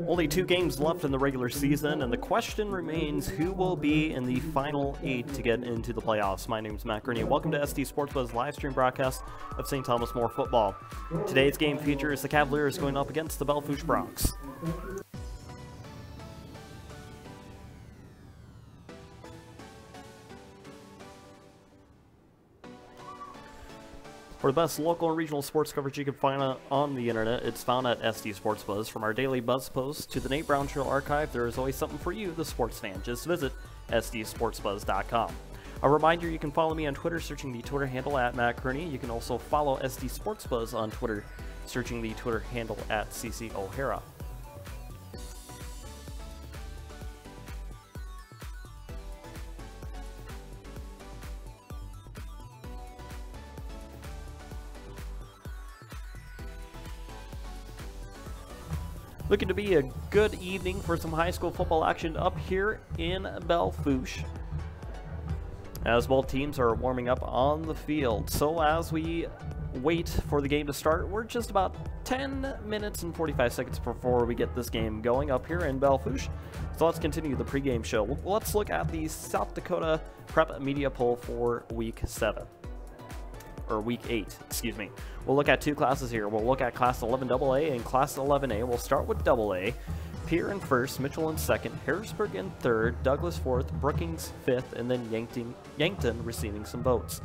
Only 2 games left in the regular season, and the question remains who will be in the final 8 to get into the playoffs. My name is Matt Gurney. Welcome to SD Sports Buzz live stream broadcast of St. Thomas More football. Today's game features the Cavaliers going up against the Belle Fourche Broncs. For the best local and regional sports coverage you can find on the internet, it's found at SD Sports Buzz. From our daily buzz posts to the Nate Brown Show archive, there is always something for you, the sports fan. Just visit sdsportsbuzz.com. A reminder, you can follow me on Twitter, searching the Twitter handle at Matt Kearney. You can also follow SD Sports Buzz on Twitter, searching the Twitter handle at CC O'Hara. Looking to be a good evening for some high school football action up here in Belle Fourche, as both teams are warming up on the field. So as we wait for the game to start, we're just about 10 minutes and 45 seconds before we get this game going up here in Belle Fourche. So let's continue the pregame show. Let's look at the South Dakota Prep Media Poll for Week 7. Or Week 8, excuse me. We'll look at 2 classes here. We'll look at Class 11 AA and Class 11A. We'll start with AA. Pierre in 1st, Mitchell in 2nd, Harrisburg in 3rd, Douglas 4th, Brookings 5th, and then Yankton receiving some votes.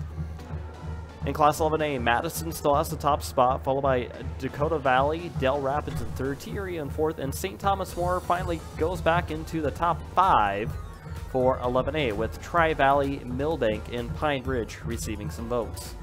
In Class 11A, Madison still has the top spot, followed by Dakota Valley, Dell Rapids in 3rd, T-Area in 4th, and St. Thomas More finally goes back into the top 5 for 11A, with Tri-Valley, Millbank, and Pine Ridge receiving some votes.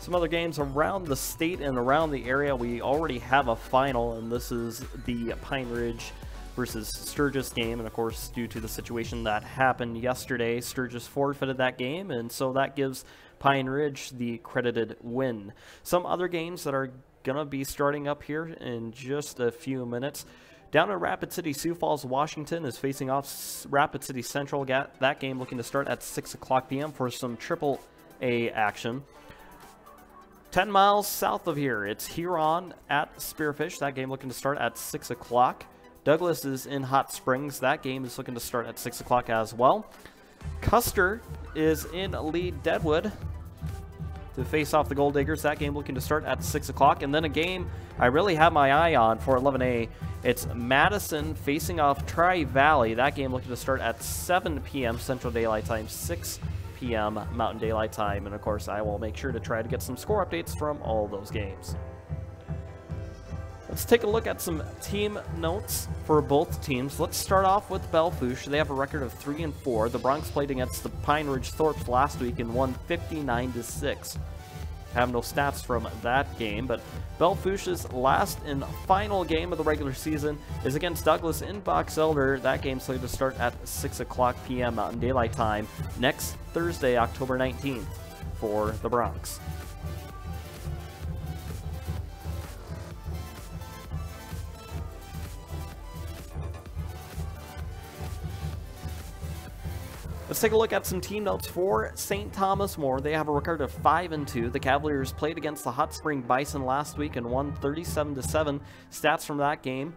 Some other games around the state and around the area. We already have a final, and this is the Pine Ridge versus Sturgis game. And of course, due to the situation that happened yesterday, Sturgis forfeited that game, and so that gives Pine Ridge the credited win. Some other games that are going to be starting up here in just a few minutes. Down in Rapid City, Sioux Falls, Washington is facing off Rapid City Central. That game looking to start at 6 o'clock p.m. for some AAA action. 10 miles south of here, it's Huron at Spearfish. That game looking to start at 6 o'clock. Douglas is in Hot Springs. That game is looking to start at 6 o'clock as well. Custer is in Lee Deadwood to face off the Gold Diggers. That game looking to start at 6 o'clock. And then a game I really have my eye on for 11A. It's Madison facing off Tri-Valley. That game looking to start at 7 p.m. Central Daylight Time, 6 p.m. Mountain Daylight Time, and of course I will make sure to try to get some score updates from all those games. Let's take a look at some team notes for both teams. Let's start off with Belle Fourche. They have a record of 3-4. The Broncs played against the Pine Ridge Thorps last week and won 59-6. Have no stats from that game, but Belle Fourche's last and final game of the regular season is against Douglas in Box Elder. That game's slated to start at 6 o'clock p.m. Mountain Daylight Time next Thursday, October 19th for the Broncs. Let's take a look at some team notes for St. Thomas More. They have a record of 5-2. The Cavaliers played against the Hot Spring Bison last week and won 37-7. Stats from that game.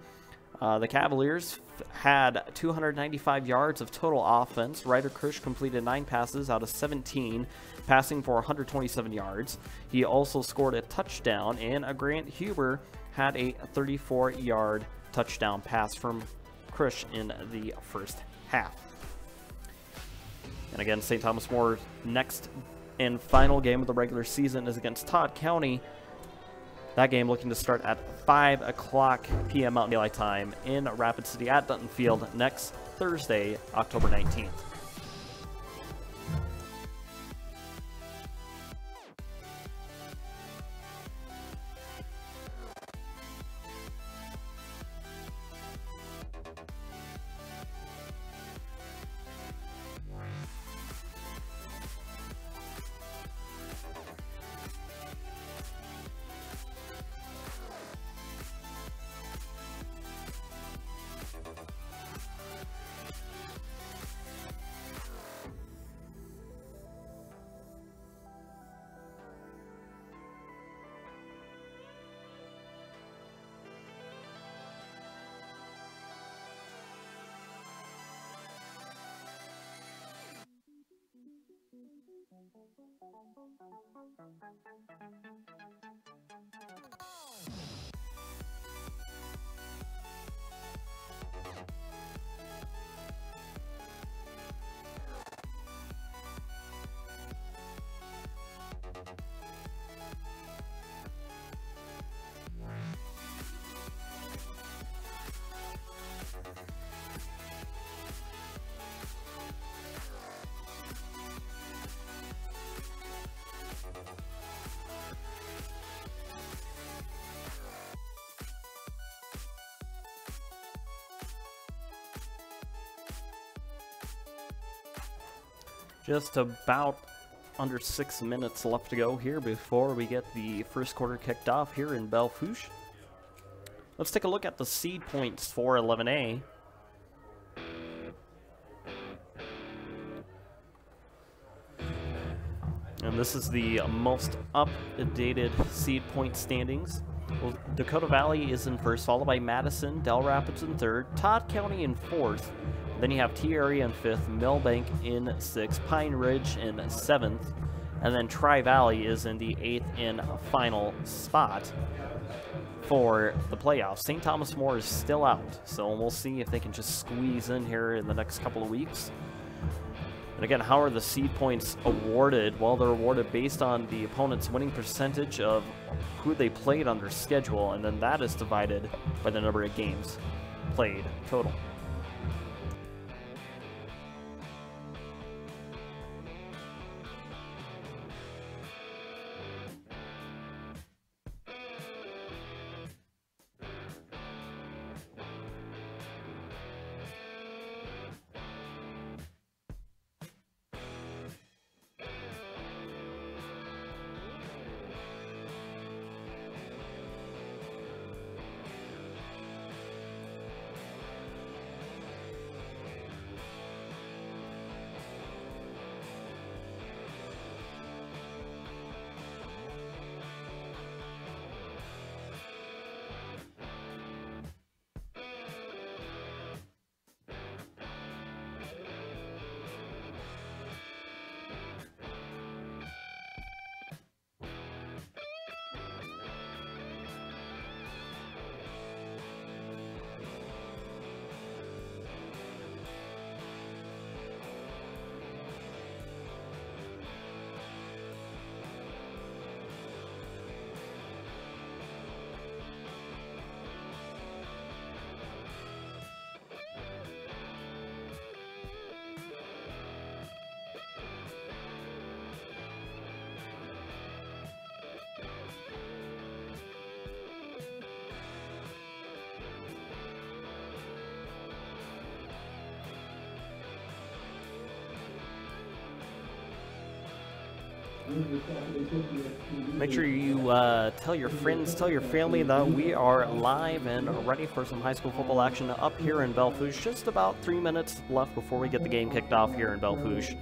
The Cavaliers had 295 yards of total offense. Ryder Krish completed 9 passes out of 17, passing for 127 yards. He also scored a touchdown, and Grant Huber had a 34-yard touchdown pass from Krish in the first half. And again, St. Thomas More's next and final game of the regular season is against Todd County. That game looking to start at 5 o'clock p.m. Mountain Daylight Time in Rapid City at Dutton Field next Thursday, October 19th. Just about under 6 minutes left to go here before we get the first quarter kicked off here in Belle Fourche. Let's take a look at the seed points for 11A. And this is the most updated seed point standings. Well, Dakota Valley is in first, followed by Madison, Del Rapids in third, Todd County in fourth. Then you have T-Area in fifth, Millbank in sixth, Pine Ridge in seventh, and then Tri-Valley is in the eighth and final spot for the playoffs. St. Thomas More is still out, so we'll see if they can just squeeze in here in the next couple of weeks. And again, how are the seed points awarded? Well, they're awarded based on the opponent's winning percentage of who they played on their schedule, and then that is divided by the number of games played total. Make sure you tell your friends, tell your family that we are live and ready for some high school football action up here in Belle Fourche. Just about 3 minutes left before we get the game kicked off here in Belle Fourche.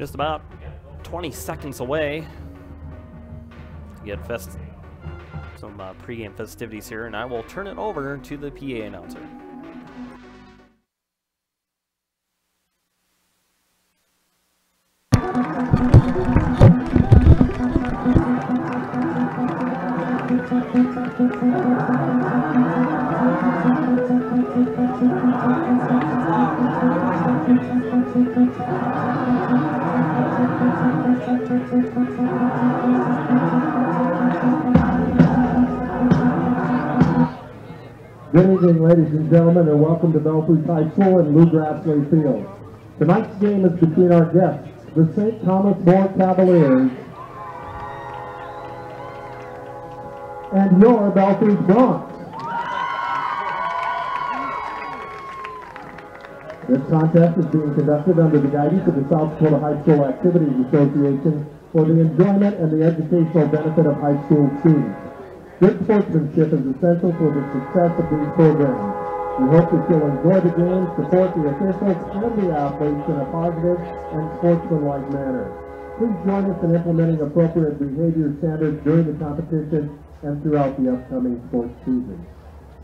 Just about 20 seconds away to get some pregame festivities here, and I will turn it over to the PA announcer. Good evening, ladies and gentlemen, and welcome to Belle Fourche High School and Lou Grassley Field. Tonight's game is between our guests, the St. Thomas More Cavaliers, and your Belle Fourche Bronx. This contest is being conducted under the guidance of the South Dakota High School Activities Association for the enjoyment and the educational benefit of high school students. Good sportsmanship is essential for the success of these programs. We hope that you'll enjoy the game, support the officials and the athletes in a positive and sportsmanlike manner. Please join us in implementing appropriate behavior standards during the competition and throughout the upcoming sports season.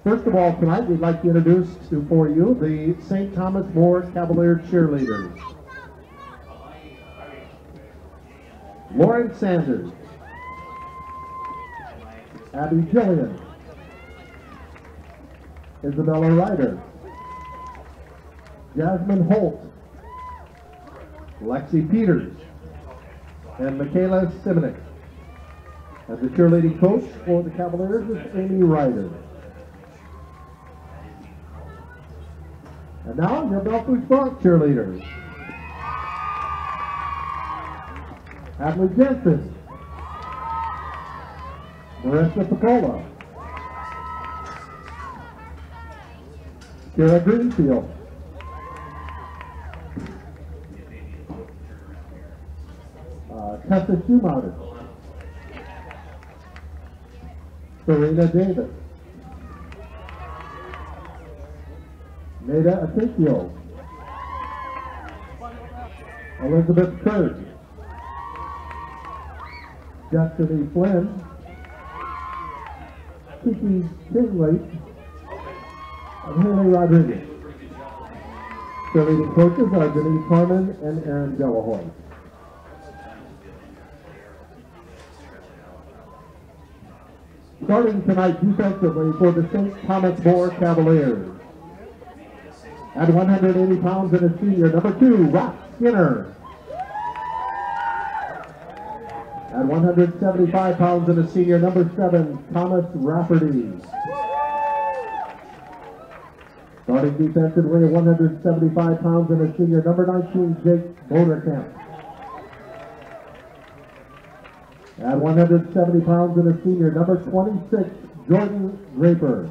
First of all, tonight we'd like to introduce for you the St. Thomas More Cavalier cheerleaders. Lauren Sanders, Abby Jillian, Isabella Ryder, Jasmine Holt, Lexi Peters, and Michaela Simonik. And the cheerleading coach for the Cavaliers is Amy Ryder. And now your Belle Fourche Bronx cheerleaders. Hadley Jensen, Marissa Picola, Kara Greenfield, Tessa Schumacher, Serena Davis, Nada Atencio, Elizabeth Kurd, Destiny Flynn, Kiki Kinglake, and Haley Rodriguez. Cheerleading coaches are Denise Harmon and Aaron Delahoy. Starting tonight defensively for the St. Thomas More Cavaliers. At 180 pounds and a senior, number 2, Rock Skinner. At 175 pounds and a senior, number 7, Thomas Rafferty. Starting defensively at 175 pounds and a senior, number 19, Jake Boderkamp. At 170 pounds and a senior, number 26, Jordan Draper.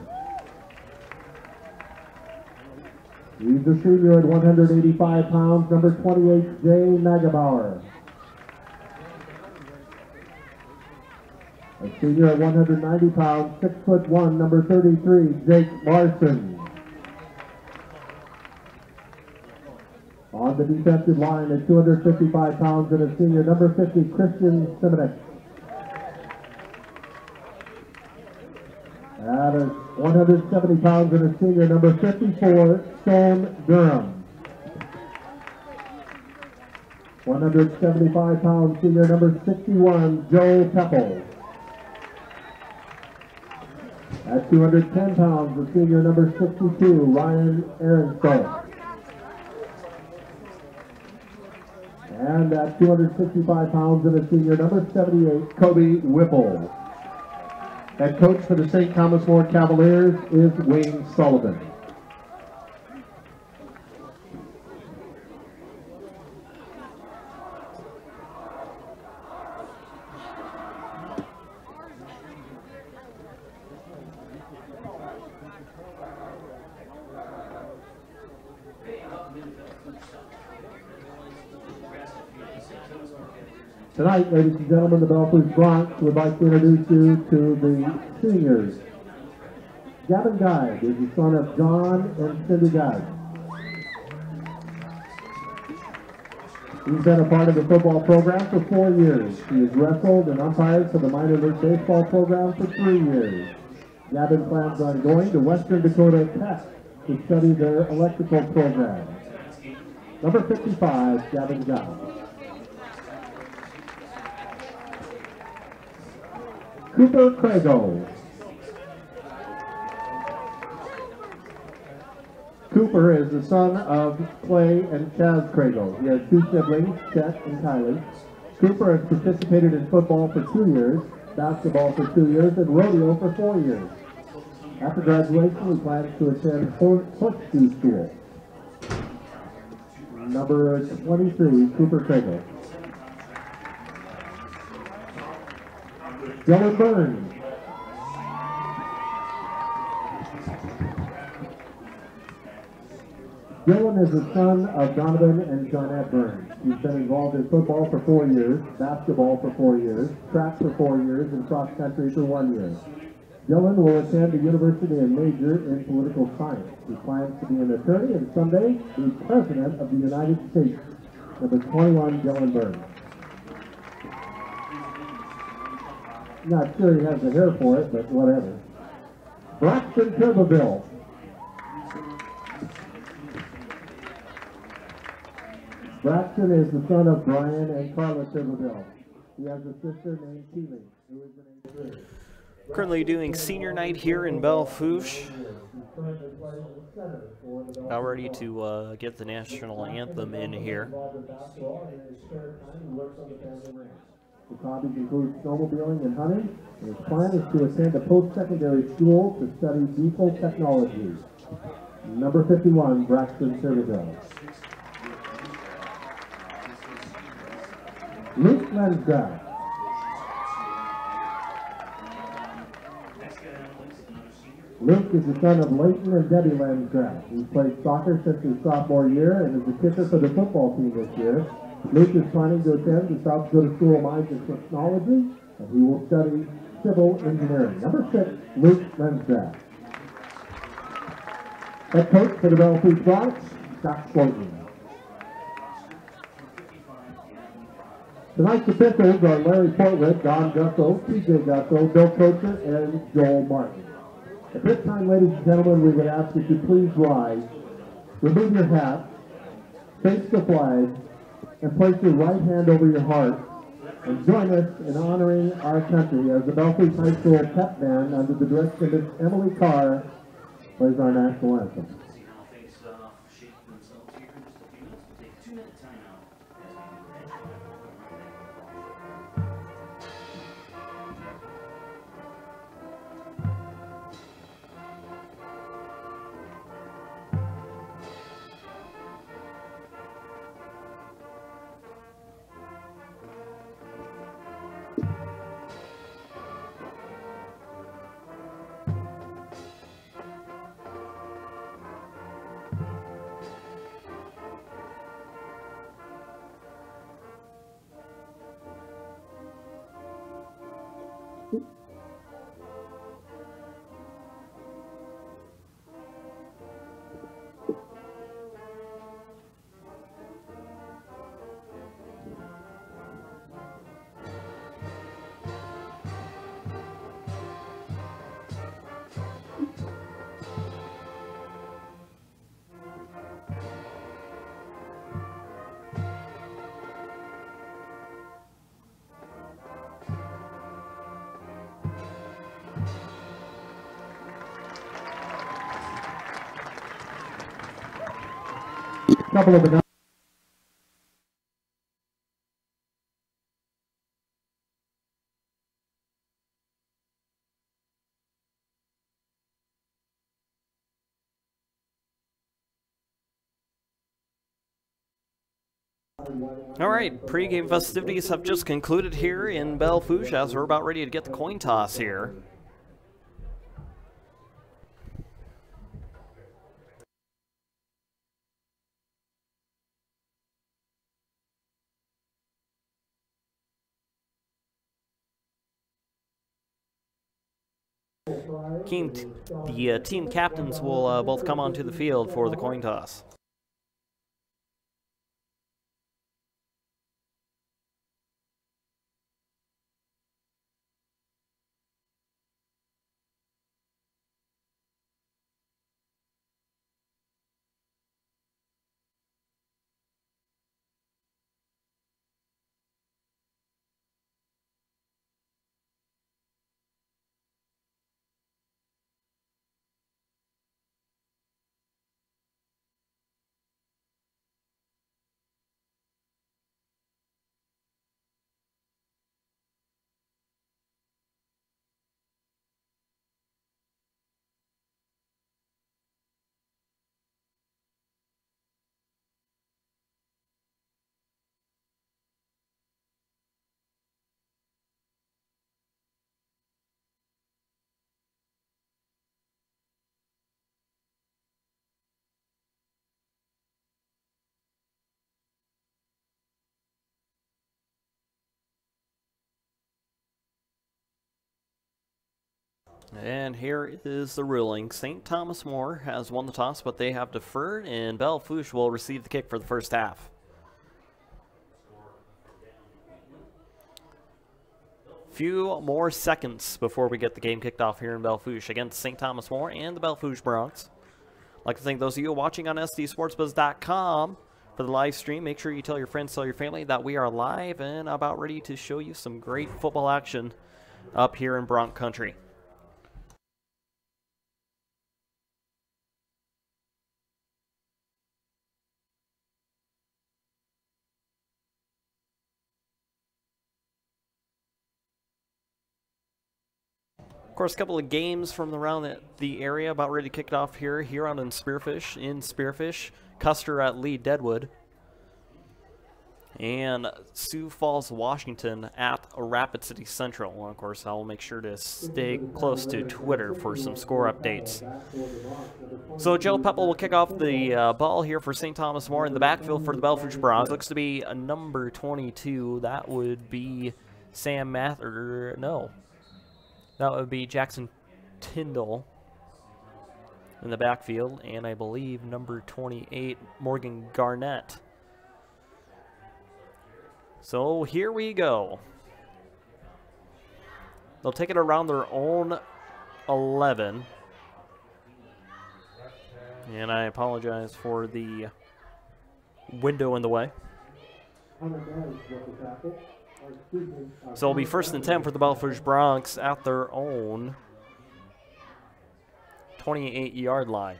He's a senior at 185 pounds, number 28, Jay Nagabauer. A senior at 190 pounds, 6'1", number 33, Jake Larson. On the defensive line at 255 pounds and a senior, number 50, Christian Simonek. At 170 pounds and a senior, number 54, Stone Durham. 175 pounds, senior, number 61, Joe Teppel. At 210 pounds, the senior, number 62, Ryan Aronstone. And at 265 pounds and a senior, number 78, Kobe Whipple. Head coach for the St. Thomas More Cavaliers is Wayne Sullivan. Tonight, ladies and gentlemen, the Belle Fourche Bronx would like to introduce you to the seniors. Gavin Guide is the son of John and Cindy Guide. He's been a part of the football program for 4 years. He has wrestled and umpired for the minor league baseball program for 3 years. Gavin plans on going to Western Dakota Tech to study their electrical program. Number 55, Gavin Jones. Cooper Crago. Cooper is the son of Clay and Chaz Crago. He has 2 siblings, Chet and Kylie. Cooper has participated in football for 2 years, basketball for 2 years, and rodeo for 4 years. After graduation, he plans to attend horseshoe school. Number 23, Cooper Crago. Dylan Burns. Dylan is the son of Donovan and Johnette Burns. He's been involved in football for 4 years, basketball for 4 years, track for 4 years, and cross country for 1 year. Dylan will attend the university and major in political science. He plans to be an attorney and someday be president of the United States. Number 21, Dylan Burns. Not sure he has the hair for it, but whatever. Braxton Turbeville. Braxton is the son of Brian and Carla Turbeville. He has a sister named Keely, who is an age. Currently doing senior night here in Belle Fourche. Now ready to get the national anthem in here. His hobbies include snowmobiling and hunting, and his plan is to attend a post-secondary school to study diesel technology. Number 51, Braxton Turbeville. Luke Lensgraff. Luke is the son of Leighton and Debbie Lensgraff. He's played soccer since his sophomore year and is the kicker for the football team this year. Luke is planning to attend the South Dakota School of Mines and Technology, and he will study civil engineering. Number 6, Luke Lensgraff. Head coach for the Belle Fourche Bronx, Scott Slogan. Tonight's officials are Larry Portwood, Don Gusso, TJ Gusso, Bill Coacher, and Joel Martin. At this time, ladies and gentlemen, we would ask that you please rise, remove your hat, face the flag, and place your right hand over your heart, and join us in honoring our country as the Belle Fourche High School pep band under the direction of Miss Emily Carr plays our national anthem. Couple of the All right, pregame festivities have just concluded here in Belle Fourche as we're about ready to get the coin toss here. The team captains will both come onto the field for the coin toss. And here is the ruling. St. Thomas More has won the toss, but they have deferred, and Belle Fourche will receive the kick for the first half. Few more seconds before we get the game kicked off here in Belle Fourche against St. Thomas More and the Belle Fourche Broncs. I'd like to thank those of you watching on SDSportsBuzz.com for the live stream. Make sure you tell your friends, tell your family that we are live and about ready to show you some great football action up here in Bronc Country. Of course, a couple of games from around the area about ready to kick it off here. Huron and Spearfish. Custer at Lee Deadwood. And Sioux Falls, Washington at Rapid City Central. Well, of course, I'll make sure to stay close to Twitter for some score updates. So Joe Peppel will kick off the ball here for St. Thomas More in the backfield for the Belle Fourche Broncs. Looks to be a number 22. That would be Sam Mather. No. That would be Jackson Tyndall in the backfield, and I believe number 28, Morgan Garnett. So here we go. They'll take it around their own 11. And I apologize for the window in the way. So it'll be 1st and 10 for the Belle Fourche Broncs at their own 28-yard line.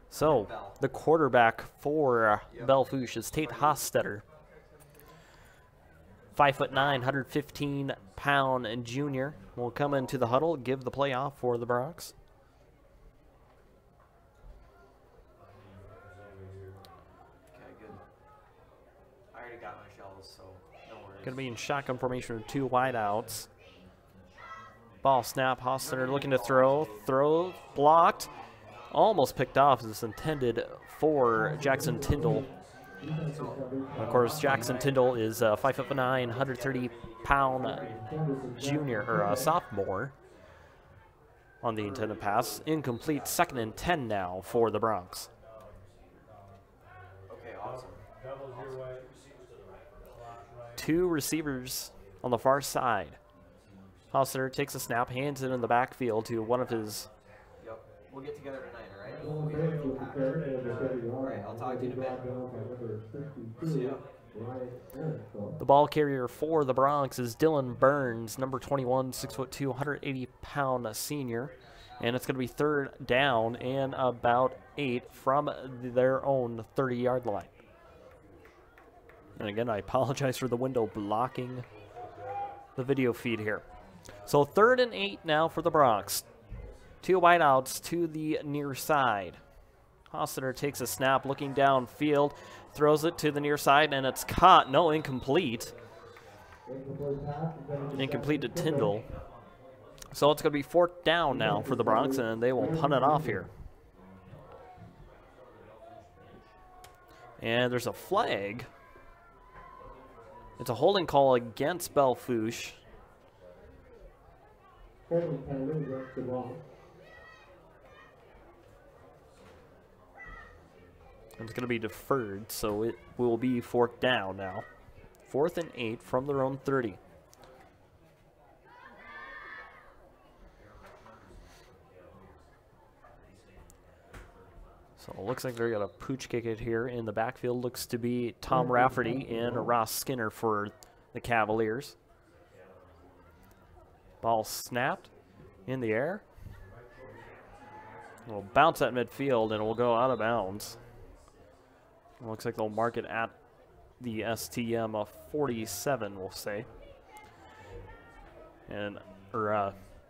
So the quarterback for Belle Fourche is Tate Hostetter. 5'9", 115-pound junior will come into the huddle, give the play off for the Broncs. Going to be in shotgun formation with 2 wideouts. Ball snap. Hostetter looking to throw. Throw blocked. Almost picked off as it's intended for Jackson Tyndall. Of course, Jackson Tyndall is a 5'9", 130-pound junior or sophomore on the intended pass. Incomplete. 2nd and 10 now for the Broncs. Okay, awesome. 2 receivers on the far side. Hostetter takes a snap, hands it in the backfield to one of his. Yep, we'll get together tonight, all right? All right, I'll talk to you in a bit. See ya. The ball carrier for the Broncs is Dylan Burns, number 21, 6'2", 180-pound senior. And it's going to be 3rd down and about 8 from their own 30-yard line. And again, I apologize for the window blocking the video feed here. So 3rd and 8 now for the Broncs. 2 wideouts to the near side. Hostetter takes a snap, looking downfield, throws it to the near side, and it's caught. No, incomplete. Incomplete to Tyndall. So it's going to be 4th down now for the Broncs, and they will punt it off here. And there's a flag. It's a holding call against Belle Fourche. It's going to be deferred, so it will be 4th down now. 4th and 8 from their own 30. So it looks like they're going to pooch kick it here. In the backfield looks to be Tom Rafferty and Ross Skinner for the Cavaliers. Ball snapped in the air. It will bounce at midfield and it will go out of bounds. It looks like they'll mark it at the STM of 47, we'll say. And,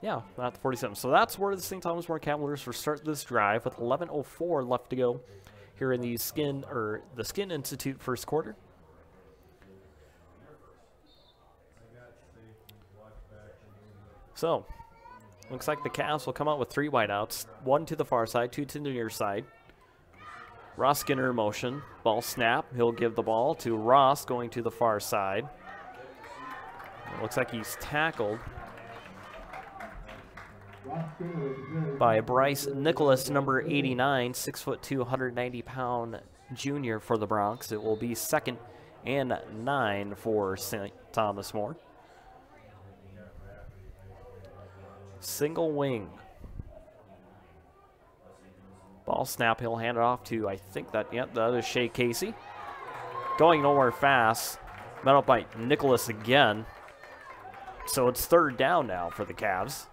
yeah, at 47. So that's where the St. Thomas More Cavaliers will start this drive with 11:04 left to go here in the Skin Institute first quarter. So, looks like the Cavs will come out with 3 wideouts, 1 to the far side, 2 to the near side. Ross Skinner in motion. Ball snap. He'll give the ball to Ross going to the far side. It looks like he's tackled by Bryce Nicholas, number 89, 6'2", 190-pound junior for the Bronx. It will be 2nd and 9 for St. Thomas More. Single wing. Ball snap, he'll hand it off to, I think that, yep, that is Shea Casey. Going nowhere fast. Met up by Nicholas again. So it's 3rd down now for the Cavs.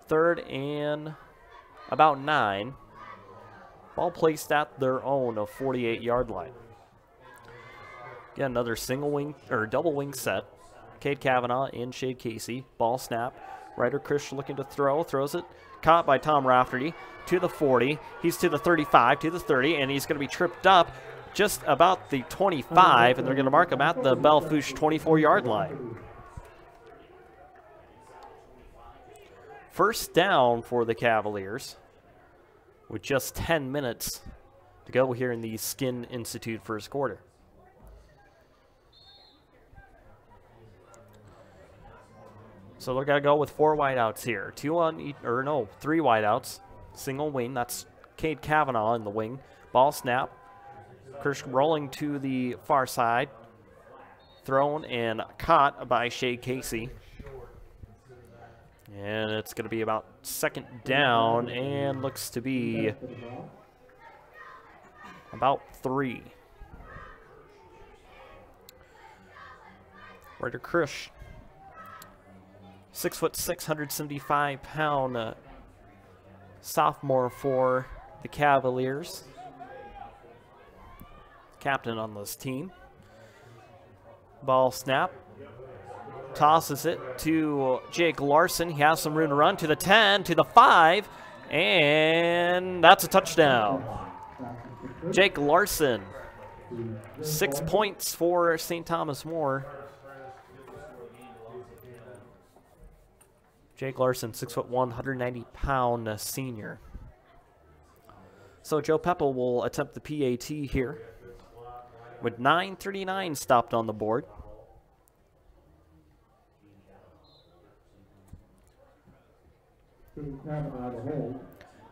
3rd and about 9. Ball placed at their own 48-yard line. Again, another single wing or double wing set. Cade Kavanaugh and Shade Casey. Ball snap. Ryder Krish looking to throw. Throws it. Caught by Tom Rafferty to the 40. He's to the 35, to the 30, and he's going to be tripped up just about the 25, and they're going to mark him at the Belle Fourche 24-yard line. 1st down for the Cavaliers with just 10 minutes to go here in the Skin Institute first quarter. So they're going to go with 4 wideouts here. 3 wideouts. Single wing. That's Cade Kavanaugh in the wing. Ball snap. Kirsch rolling to the far side. Thrown and caught by Shea Casey. And it's going to be about 2nd down and looks to be about 3. Ryder Krish. 6'6", 175-pound sophomore for the Cavaliers. Captain on this team. Ball snap. Tosses it to Jake Larson. He has some room to run to the 10, to the 5, and that's a touchdown. Jake Larson. 6 points for St. Thomas More. Jake Larson, 6'1", 190-pound senior. So Joe Peppel will attempt the PAT here with 9:39 stopped on the board.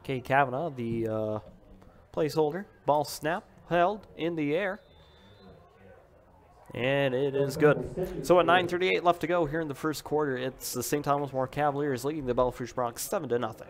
Cade Kavanaugh, the placeholder. Ball snap, held in the air. And it is good. So at 9:38 left to go here in the first quarter, it's the St. Thomas More Cavaliers leading the Belle Fourche Bronx 7-0.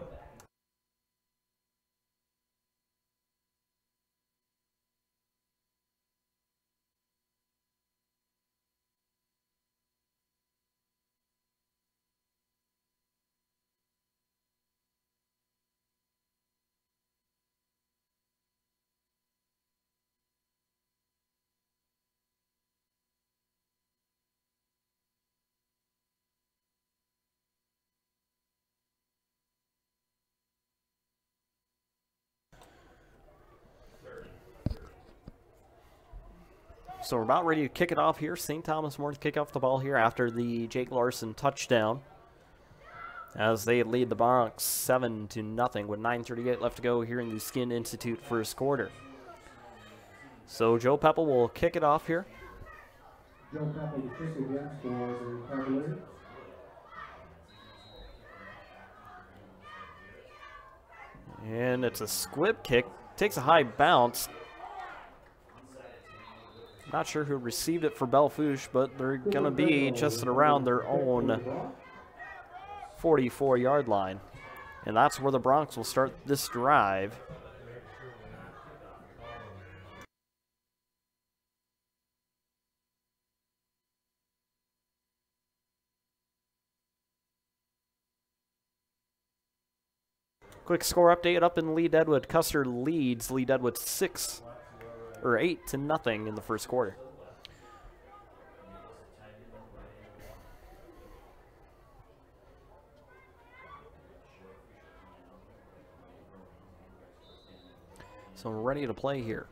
So we're about ready to kick it off here. St. Thomas More to kick off the ball here after the Jake Larson touchdown, as they lead the Bronx 7-0 with 9:38 left to go here in the Skin Institute first quarter. So Joe Peppel will kick it off here. Joe Peppel to kick again for the Cavaliers. And it's a squib kick. Takes a high bounce. Not sure who received it for Belle Fourche, but they're going to be just around their own 44-yard line. And that's where the Bronx will start this drive. Quick score update up in Lee Deadwood. Custer leads Lee Deadwood 8-0 in the first quarter. So we're ready to play here.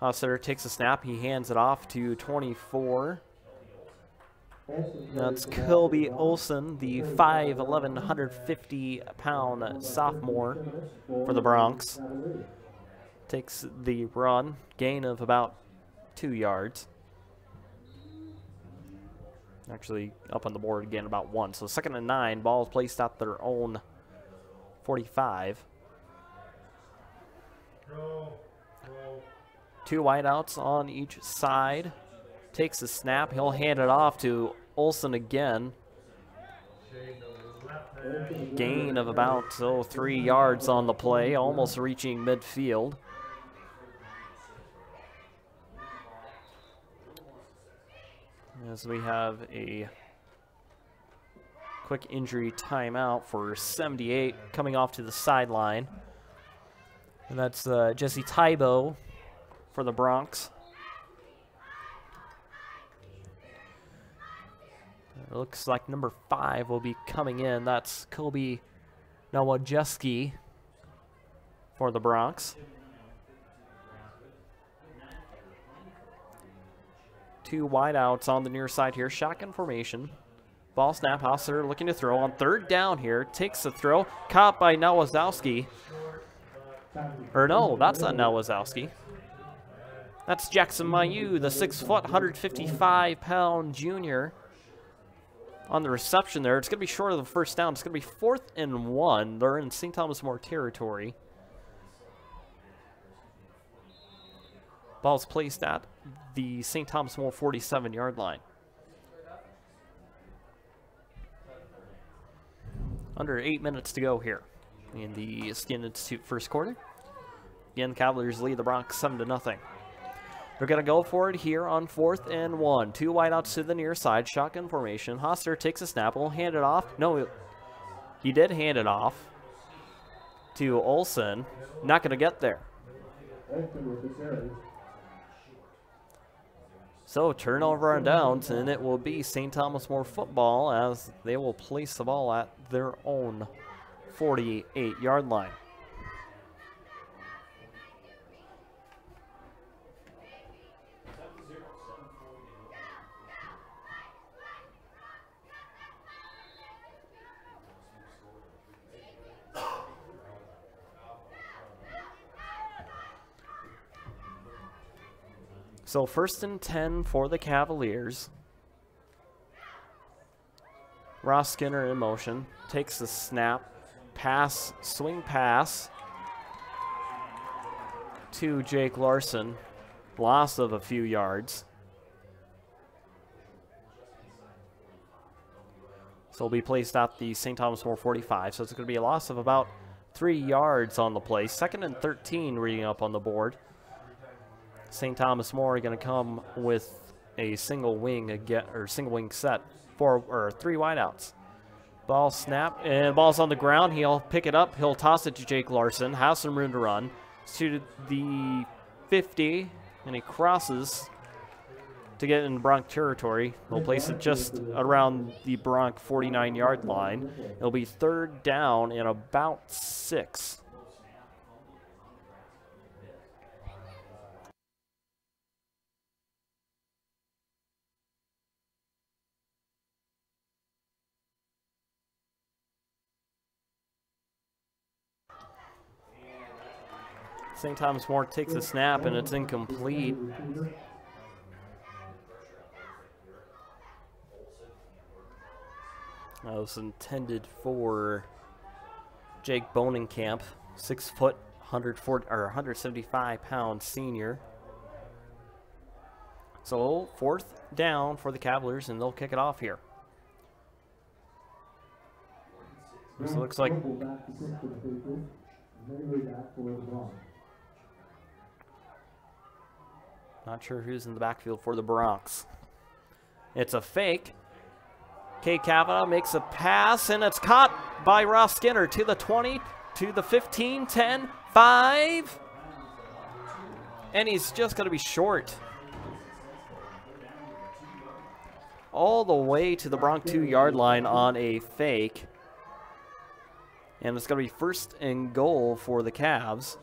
Hossetter takes a snap. He hands it off to 24. That's Kobe Olsen, the 5'11", 150-pound sophomore for the Bronx. Takes the run, gain of about 2 yards. Actually, up on the board again, about 1. So 2nd and 9, ball is placed at their own 45. 2 wideouts on each side. Takes the snap. He'll hand it off to Olsen again. Gain of about 3 yards on the play, almost reaching midfield. As we have a quick injury timeout for 78 coming off to the sideline. And that's Jesse Tybo for the Bronx. It looks like number 5 will be coming in. That's Kobe Nowajewski for the Bronx. 2 wideouts on the near side here. Shotgun formation. Ball snap. Hosser looking to throw on 3rd down here. Takes the throw. Caught by Nowazowski. Or no, that's not Nowazowski. That's Jackson Mayu, the 6', 155-pound junior. On the reception there. It's going to be short of the 1st down. It's going to be 4th and 1. They're in St. Thomas More territory. Ball's placed at the St. Thomas More 47-yard line. Under 8 minutes to go here in the Skin Institute first quarter. Again, the Cavaliers lead the Bronx 7-0. They're going to go for it here on 4th and 1. 2 wideouts to the near side. Shotgun formation. Hosser takes a snap. Will hand it off. No, he did hand it off to Olsen. Not going to get there. So turnover on downs, and it will be St. Thomas More football as they will place the ball at their own 48-yard line. So 1st and 10 for the Cavaliers. Ross Skinner in motion. Takes the snap. Pass, swing pass to Jake Larson. Loss of a few yards. So will be placed at the St. Thomas More 45. So it's going to be a loss of about 3 yards on the play. 2nd and 13 reading up on the board. St. Thomas More are going to come with a single wing set, 3 wideouts. Ball snap, and ball's on the ground. He'll pick it up. He'll toss it to Jake Larson. Has some room to run. To the 50, and he crosses to get in Bronx territory. He'll place it just around the Bronx 49-yard line. It'll be 3rd down and about 6. St. Thomas More takes a snap, and it's incomplete. That was intended for Jake Bonenkamp, 6', 175-pound senior. So 4th down for the Cavaliers, and they'll kick it off here. This looks like not sure who's in the backfield for the Bronx. It's a fake. Kay Kavanaugh makes a pass, and it's caught by Ross Skinner to the 20, to the 15, 10, 5. And he's just going to be short. All the way to the Bronx 2-yard line on a fake. And it's going to be 1st and goal for the Cavs.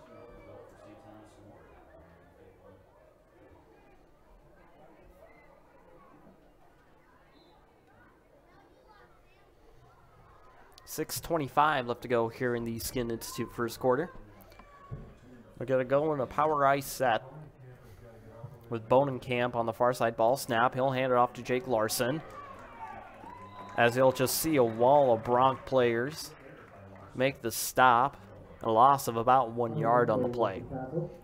6:25 left to go here in the Skin Institute first quarter. We're going to go in a power ice set with Bonenkamp on the far side. Ball snap. He'll hand it off to Jake Larson, as he'll just see a wall of Bronc players make the stop. A loss of about 1 yard on the play.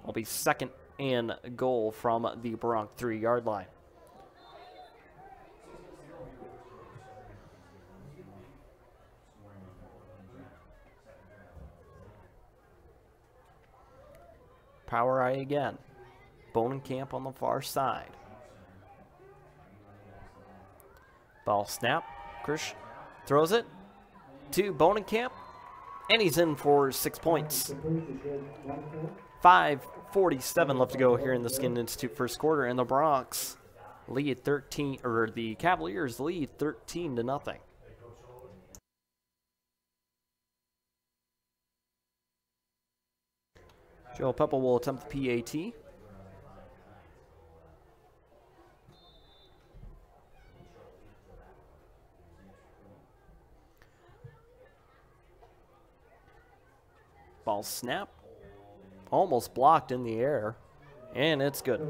Will be second and goal from the Bronc 3-yard line. Power eye again. Bonenkamp on the far side. Ball snap. Krish throws it to Bonenkamp, and he's in for 6 points. 5:47 left to go here in the Skin Institute first quarter, and the Broncs lead 13, or the Cavaliers lead 13-0. Joe Pepple will attempt the PAT. Ball snap. Almost blocked in the air, and it's good.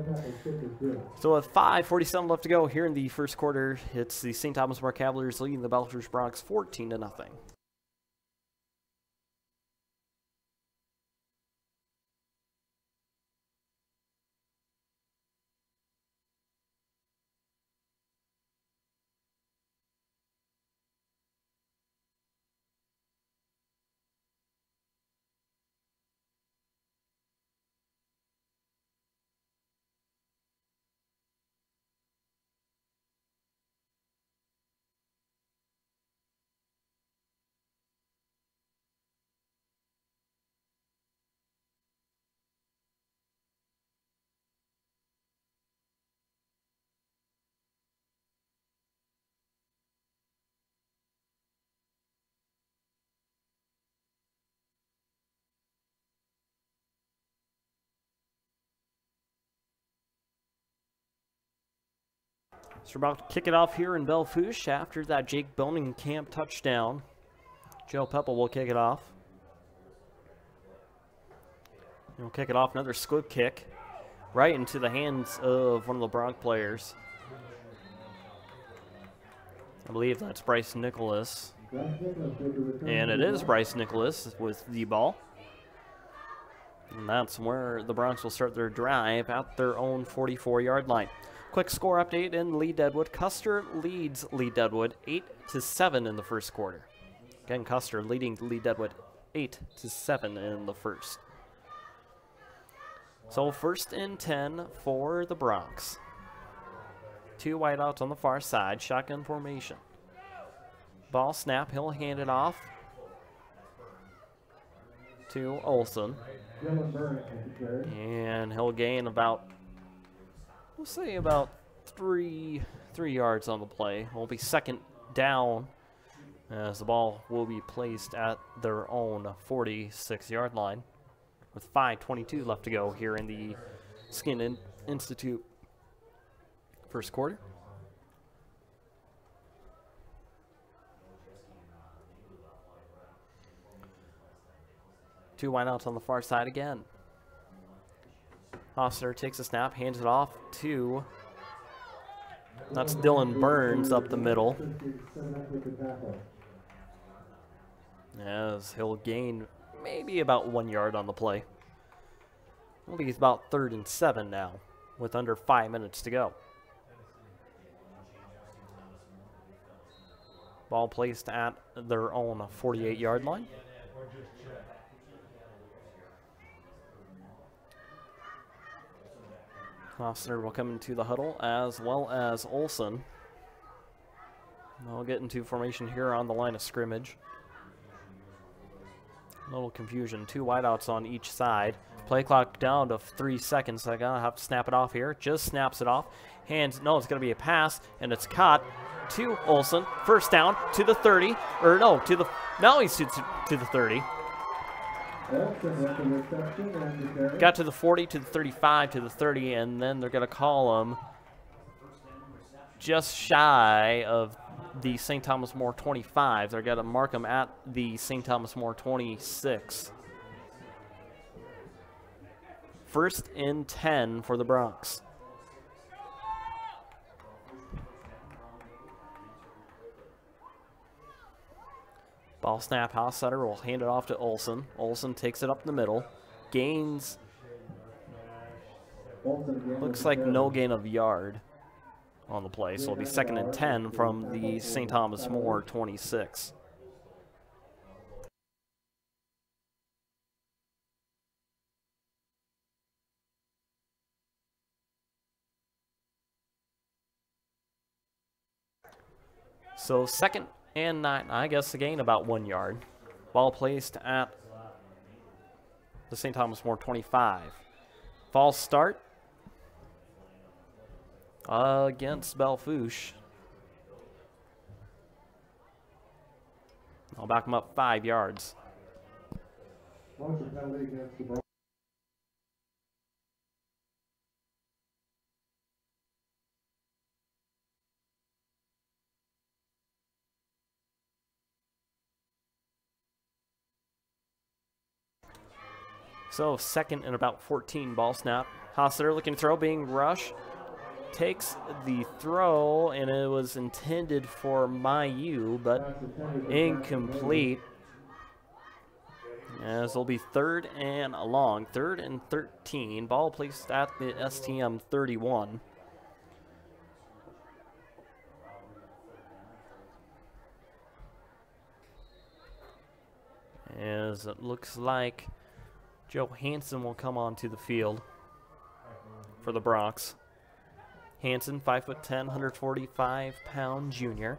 So with 5:47 left to go here in the first quarter, it's the St. Thomas More Cavaliers leading the Belle Fourche Broncs 14-0. So we're about to kick it off here in Belle Fourche after that Jake Bonenkamp touchdown. Joe Pepple will kick it off. He'll kick it off, another squib kick right into the hands of one of the Bronc players. I believe that's Bryce Nicholas. And it is Bryce Nicholas with the ball. And that's where the Broncs will start their drive at their own 44-yard line. Quick score update in Lee Deadwood. Custer leads Lee Deadwood 8-7 in the first quarter. Again, Custer leading Lee Deadwood 8-7 in the first. So 1st and 10 for the Broncs. 2 wideouts on the far side, shotgun formation. Ball snap, he'll hand it off to Olson. And he'll gain about, we'll say about three yards on the play. Will be second down as the ball will be placed at their own 46-yard line with 5:22 left to go here in the Skin Institute first quarter. Two wideouts on the far side again. Hofstadter takes a snap, hands it off to, that's Dylan Burns up the middle, as he'll gain maybe about 1 yard on the play. It'll be about 3rd and 7 now with under 5 minutes to go. Ball placed at their own 48-yard line. Hofstadter will come into the huddle, as well as Olson. They'll get into formation here on the line of scrimmage. A little confusion. 2 wideouts on each side. Play clock down to 3 seconds. I gotta have to snap it off here. Just snaps it off. Hands, no, it's gonna be a pass, and it's caught to Olson. First down to the 30, or no, to the, now he's to the 30. Got to the 40, to the 35, to the 30, and then they're going to call him just shy of the St. Thomas More 25. They're going to mark them at the St. Thomas More 26. First and 10 for the Bronx. Ball snap, Hossetter will hand it off to Olson. Olson takes it up the middle. Gains, looks like no gain of yard on the play, so it'll be second and 10 from the St. Thomas More 26. So second and 9, I guess a gain about 1 yard. Ball placed at the St. Thomas More 25. False start against Belle Fourche. I'll back them up 5 yards. So second and about 14, ball snap. Hossetter looking to throw, being rushed. Takes the throw, and it was intended for Mayu, but incomplete. As it'll be third and long, third and 13. Ball placed at the STM 31. As it looks like Joe Hansen will come onto the field for the Bronx. Hansen, 5'10", 145-pound junior.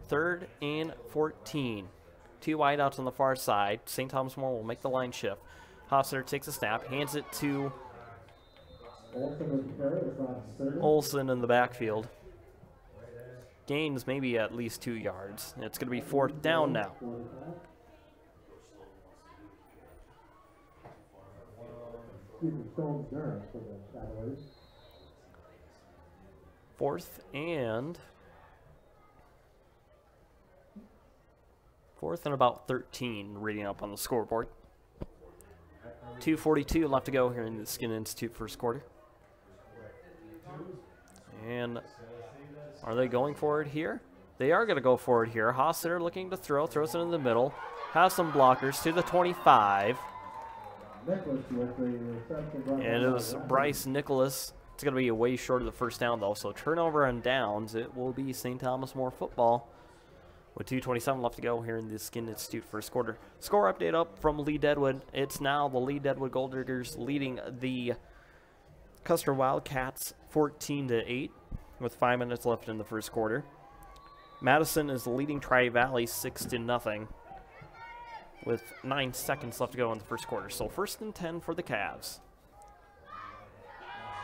Third and 14. 2 wideouts on the far side. St. Thomas More will make the line shift. Hossetter takes a snap, hands it to Olson in the backfield. Gains maybe at least 2 yards. It's going to be 4th down now. Fourth and about 13, reading up on the scoreboard. 2:42 left to go here in the Skin Institute first quarter. And are they going for it here? They are going to go for it here. Hossetter looking to throw, throws it in the middle. Has some blockers to the 25. And it was Bryce Nicholas. It's going to be way short of the first down, though. So turnover and downs. It will be St. Thomas More football with 2:27 left to go here in the Skin Institute first quarter. Score update up from Lee Deadwood. It's now the Lee Deadwood Gold Diggers leading the Custer Wildcats 14-8 with 5 minutes left in the first quarter. Madison is leading Tri-Valley 6-0 with 9 seconds left to go in the first quarter. So first and 10 for the Cavs.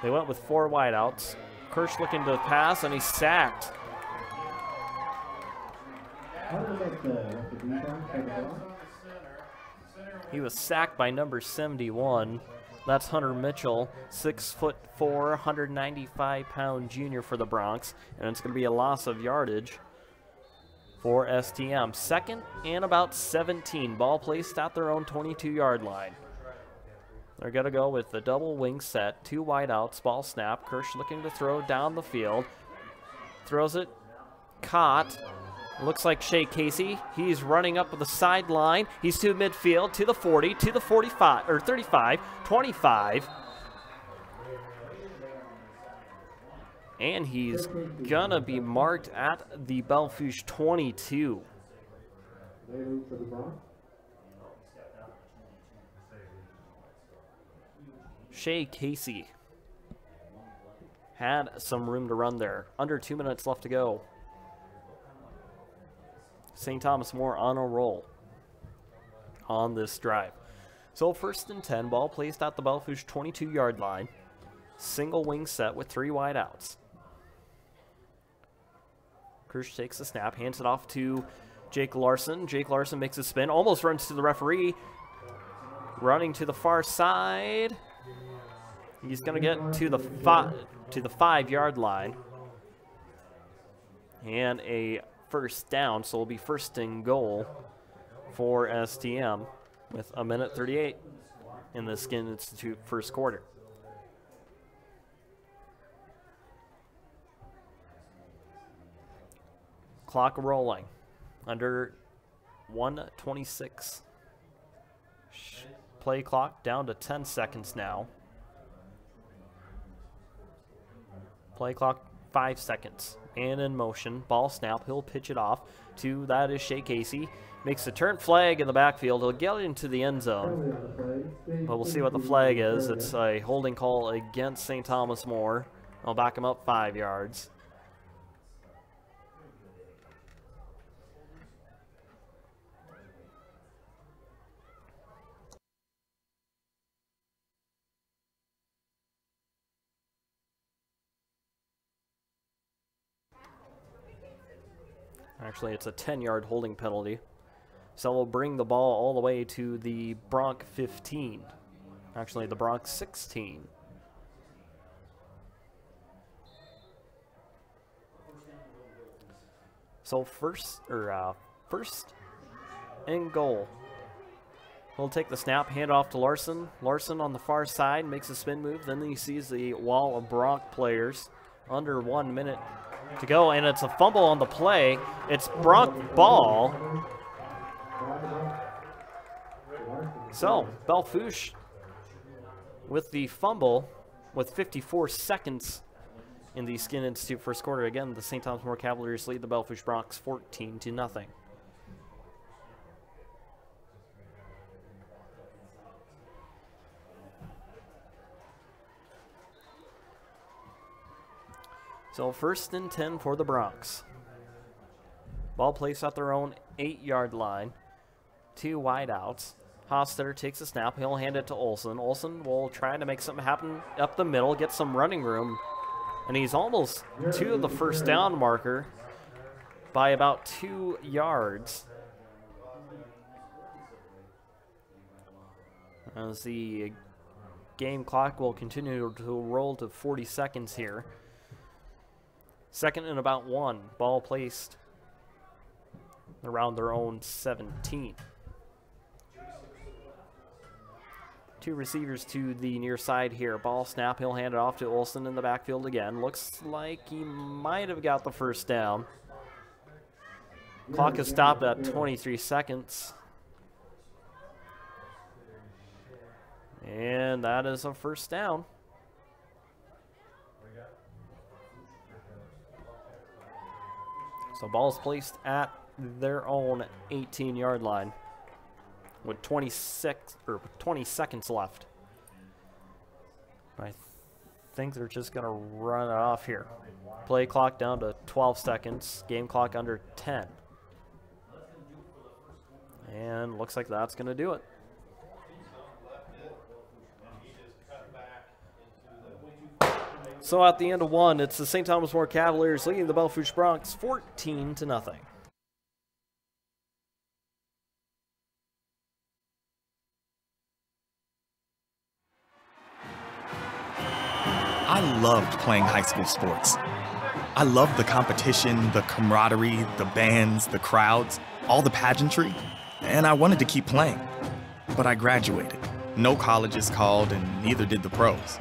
They went with 4 wideouts. Kirsch looking to pass, and he's sacked. He was sacked by number 71. That's Hunter Mitchell, 6'4", 195-pound junior for the Bronx, and it's going to be a loss of yardage for STM. Second and about 17. Ball placed at their own 22-yard line. They're going to go with the double wing set, 2 wideouts, ball snap. Kirsch looking to throw down the field. Throws it, caught. Looks like Shea Casey. He's running up the sideline. He's to midfield, to the 40, to the 45, or 35, 25. And he's gonna be marked at the Belle Fourche 22. Shea Casey had some room to run there. Under 2 minutes left to go. St. Thomas More on a roll on this drive. So first and 10, ball placed at the Belle Fourche 22-yard line. Single wing set with 3 wideouts. Kirsch takes the snap, hands it off to Jake Larson. Jake Larson makes a spin, almost runs to the referee. Running to the far side. He's going to get to the 5-yard line. and a first down, so it'll be first and goal for STM with 1:38 in the Skin Institute first quarter. Clock rolling. Under 1:26. Play clock down to 10 seconds now. Play clock 5 seconds. And in motion. Ball snap. He'll pitch it off to, that is Shea Casey. Makes a turn flag in the backfield. He'll get into the end zone. But we'll see what the flag is. It's a holding call against St. Thomas More. I'll back him up 5 yards. Actually, it's a 10-yard holding penalty. So we'll bring the ball all the way to the Bronx 15. Actually, the Bronx 16. So first and goal. He'll take the snap, hand off to Larson. Larson on the far side makes a spin move. Then he sees the wall of Bronx players. Under 1 minute to go, and it's a fumble on the play. It's Bronx ball. So, Belle Fourche with the fumble with 54 seconds in the Skin Institute first quarter. Again, the St. Thomas More Cavaliers lead the Belle Fourche Bronx 14-0. So first and 10 for the Bronx. Ball placed at their own 8-yard line. 2 wideouts. Hostetter takes a snap. He'll hand it to Olson. Olson will try to make something happen up the middle, get some running room. And he's almost to the first down marker by about 2 yards. As the game clock will continue to roll to 40 seconds here. Second and about 1. Ball placed around their own 17. 2 receivers to the near side here. Ball snap. He'll hand it off to Olson in the backfield again. Looks like he might have got the first down. Clock is stopped at 23 seconds. And that is a first down. So ball is placed at their own 18-yard line with 20 seconds left. I think they're just going to run it off here. Play clock down to 12 seconds. Game clock under 10. And looks like that's going to do it. So at the end of 1, it's the St. Thomas More Cavaliers leading the Belle Fourche Bronx 14-0. I loved playing high school sports. I loved the competition, the camaraderie, the bands, the crowds, all the pageantry, and I wanted to keep playing. But I graduated. No colleges called, and neither did the pros.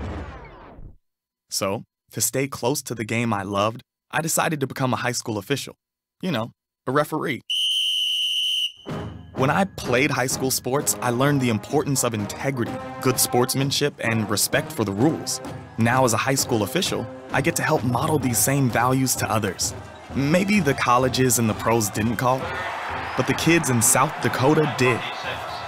So, to stay close to the game I loved, I decided to become a high school official. You know, a referee. When I played high school sports, I learned the importance of integrity, good sportsmanship, and respect for the rules. Now, as a high school official, I get to help model these same values to others. Maybe the colleges and the pros didn't call, but the kids in South Dakota did.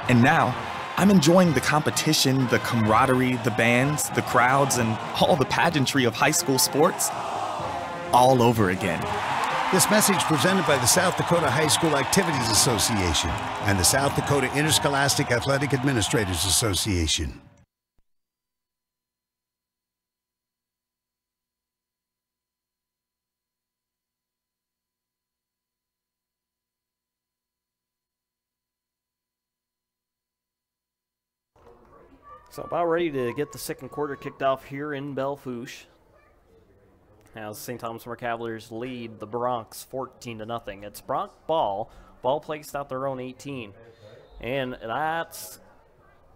And now, I'm enjoying the competition, the camaraderie, the bands, the crowds, and all the pageantry of high school sports all over again. This message presented by the South Dakota High School Activities Association and the South Dakota Interscholastic Athletic Administrators Association. So about ready to get the second quarter kicked off here in Belle Fourche. as St. Thomas More Cavaliers lead the Bronx 14-0. It's Bronx ball. Ball placed at their own 18. And that's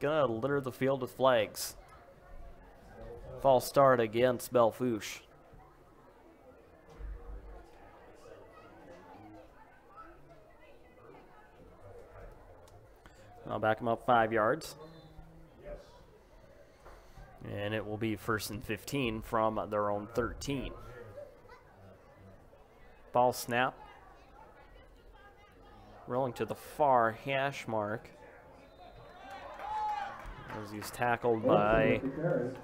going to litter the field with flags. False start against Belle Fourche. I'll back them up 5 yards. And it will be 1st and 15 from their own 13. Ball snap. Rolling to the far hash mark. As he's tackled by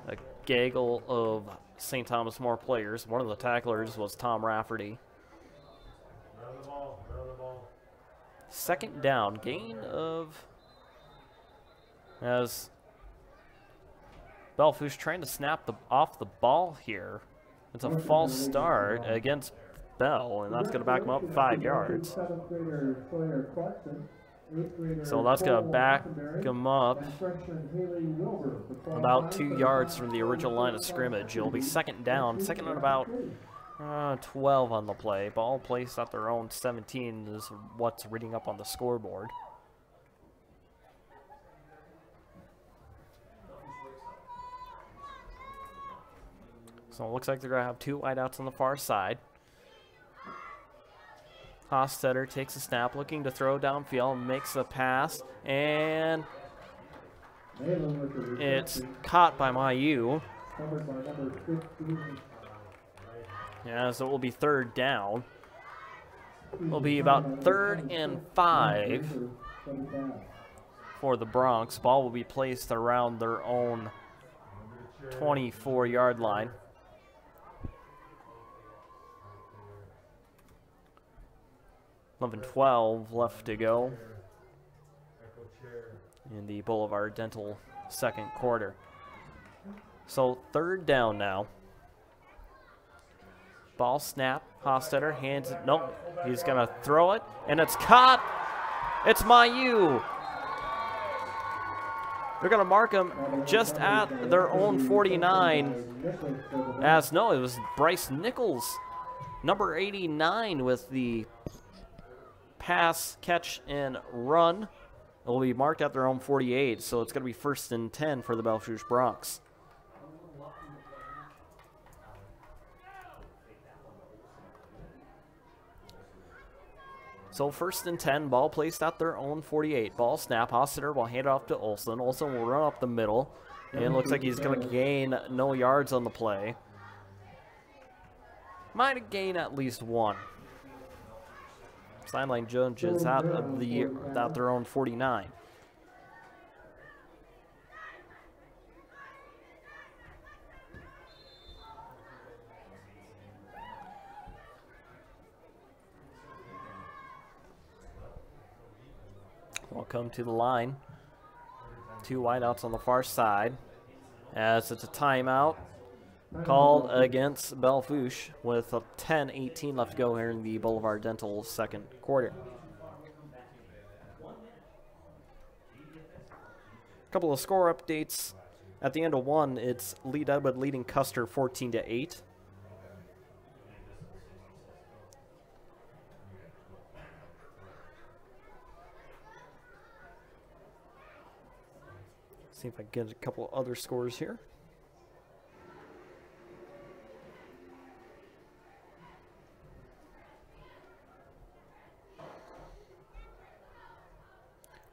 a gaggle of St. Thomas More players. One of the tacklers was Tom Rafferty. 2nd down, gain of, as Belle Fourche trying to snap off the ball here. It's a false start against Bell, and that's going to back him up 5 yards. So that's going to back him up about 2 yards from the original line of scrimmage. It'll be 2nd down, 2nd and about 12 on the play. Ball placed at their own 17 is what's reading up on the scoreboard. So it looks like they're going to have 2 wideouts on the far side. Hostetter takes a snap, looking to throw downfield, makes a pass, and it's caught by Mayu. Yeah, so it will be 3rd down. It'll be about 3rd and 5 for the Bronx. Ball will be placed around their own 24-yard line. 11-12 left to go in the Boulevard Dental 2nd quarter. So 3rd down now. Ball snap. Hostetter hands it. Nope. He's going to throw it, and it's caught. It's Mayu. They're going to mark him just at their own 49. As no, it was Bryce Nichols, number 89, with the pass, catch, and run. It will be marked at their own 48, so it's going to be 1st and 10 for the Belle Fourche Bronx. So 1st and 10, ball placed at their own 48. Ball snap, Hostetter will hand it off to Olsen. Olsen will run up the middle, and it looks like he's going to gain no yards on the play. Might gain at least 1. Sideline judges out their own 49. We'll come to the line. 2 wideouts on the far side, as it's a timeout called against Belle Fourche with 10:18 left to go here in the Boulevard Dental 2nd quarter. A couple of score updates. At the end of 1, it's Lee Deadwood leading Custer 14-8. See if I can get a couple other scores here.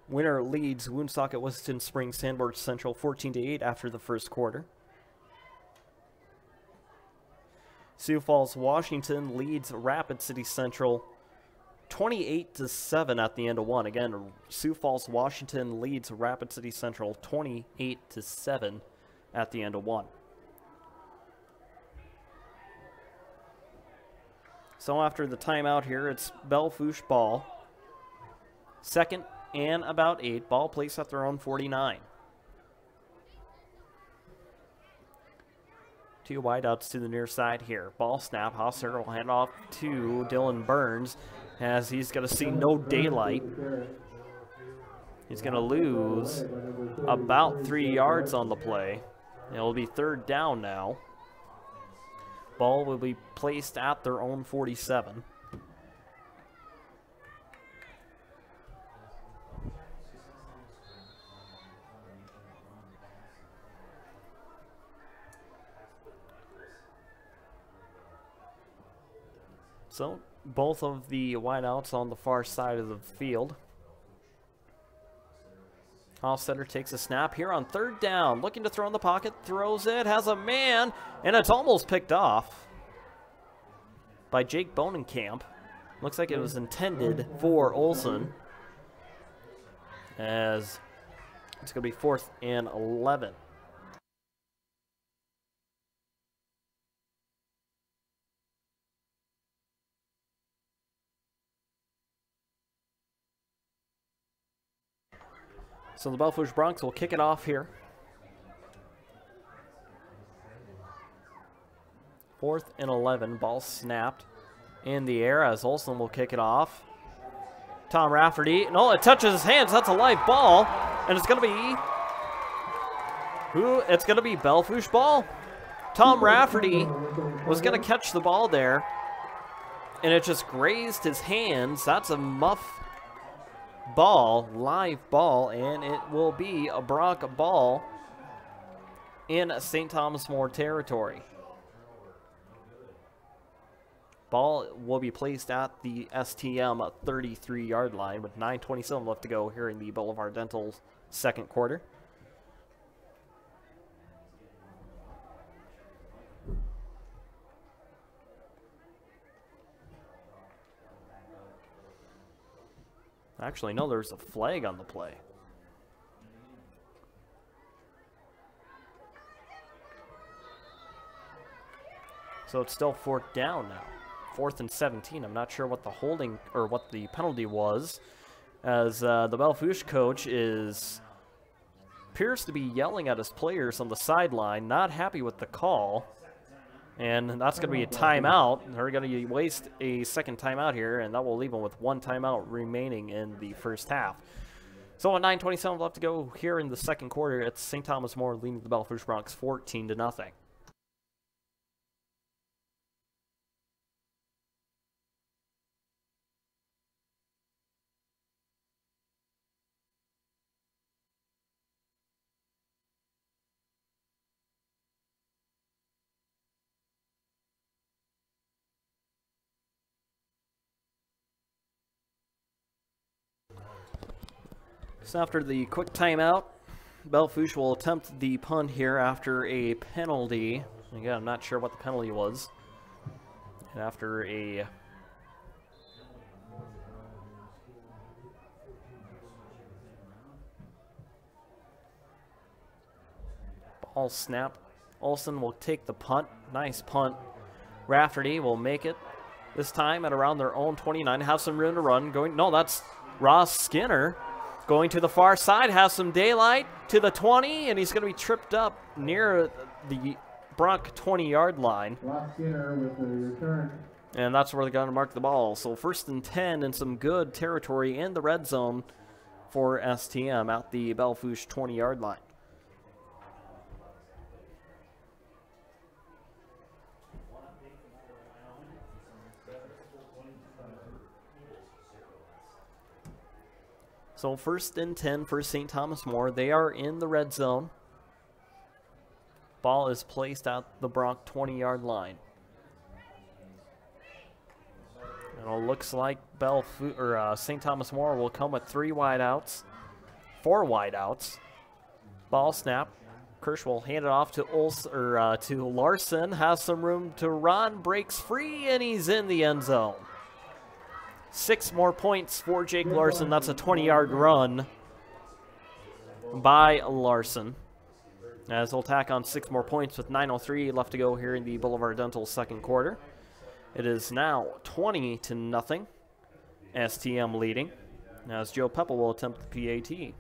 Winner leads Woonsocket Weston Springs Sandboard Central 14-8 after the 1st quarter. Sioux Falls Washington leads Rapid City Central 28-7 at the end of 1. Again, Sioux Falls Washington leads Rapid City Central 28-7 at the end of 1. So after the timeout here, it's Belle Fourche ball. 2nd and about 8. Ball placed at their own 49. 2 wideouts to the near side here. Ball snap. Hostetter will hand off to Dylan Burns, as he's going to see no daylight. He's going to lose about 3 yards on the play. It'll be 3rd down now. Ball will be placed at their own 47. So, both of the wideouts on the far side of the field. Hofstetter takes a snap here on third down. Looking to throw in the pocket. Throws it. Has a man. And it's almost picked off by Jake Bonenkamp. Looks like it was intended for Olsen. As it's going to be 4th and 11. So the Belle Fourche Broncs will kick it off here. 4th and 11. Ball snapped in the air as Olsen will kick it off. Tom Rafferty. No, it touches his hands. That's a live ball. And it's going to be... It's going to be Belle Fourche ball. Tom Rafferty was going to catch the ball there. And it just grazed his hands. That's a muff ball, live ball, and it will be a Bronc ball in St. Thomas More territory. Ball will be placed at the STM 33-yard line with 9:27 left to go here in the Boulevard Dental second quarter. Actually, no, there's a flag on the play. So it's still 4th down now. 4th and 17. I'm not sure what the holding or what the penalty was, as the Belle Fourche coach appears to be yelling at his players on the sideline, not happy with the call. And that's going to be a timeout. They're going to waste a second timeout here, and that will leave them with 1 timeout remaining in the first half. So at 9:27 left to go here in the second quarter, it's St. Thomas More leading the Belle Fourche Broncs 14-0. So after the quick timeout, Belle Fourche will attempt the punt here after a penalty. Again, I'm not sure what the penalty was. And after a ball snap, Olsen will take the punt. Nice punt. Rafferty will make it. This time at around their own 29. Have some room to run. No, that's Ross Skinner. Going to the far side, has some daylight to the 20, and he's going to be tripped up near the Bronc 20-yard line. Ross Skinner with the return. And that's where they're going to mark the ball. So 1st and 10 and some good territory in the red zone for STM at the Belle Fourche 20-yard line. So 1st and 10 for St. Thomas More. They are in the red zone. Ball is placed at the Bronc 20-yard line. And it looks like St. Thomas More will come with 4 wideouts. Ball snap. Kirsch will hand it off to to Larson. Has some room to run. Breaks free, and he's in the end zone. 6 more points for Jake Larson. That's a 20-yard run by Larson. As he'll tack on 6 more points with 9:03 left to go here in the Boulevard Dental second quarter. It is now 20-0. STM leading. As Joe Peppel will attempt the PAT.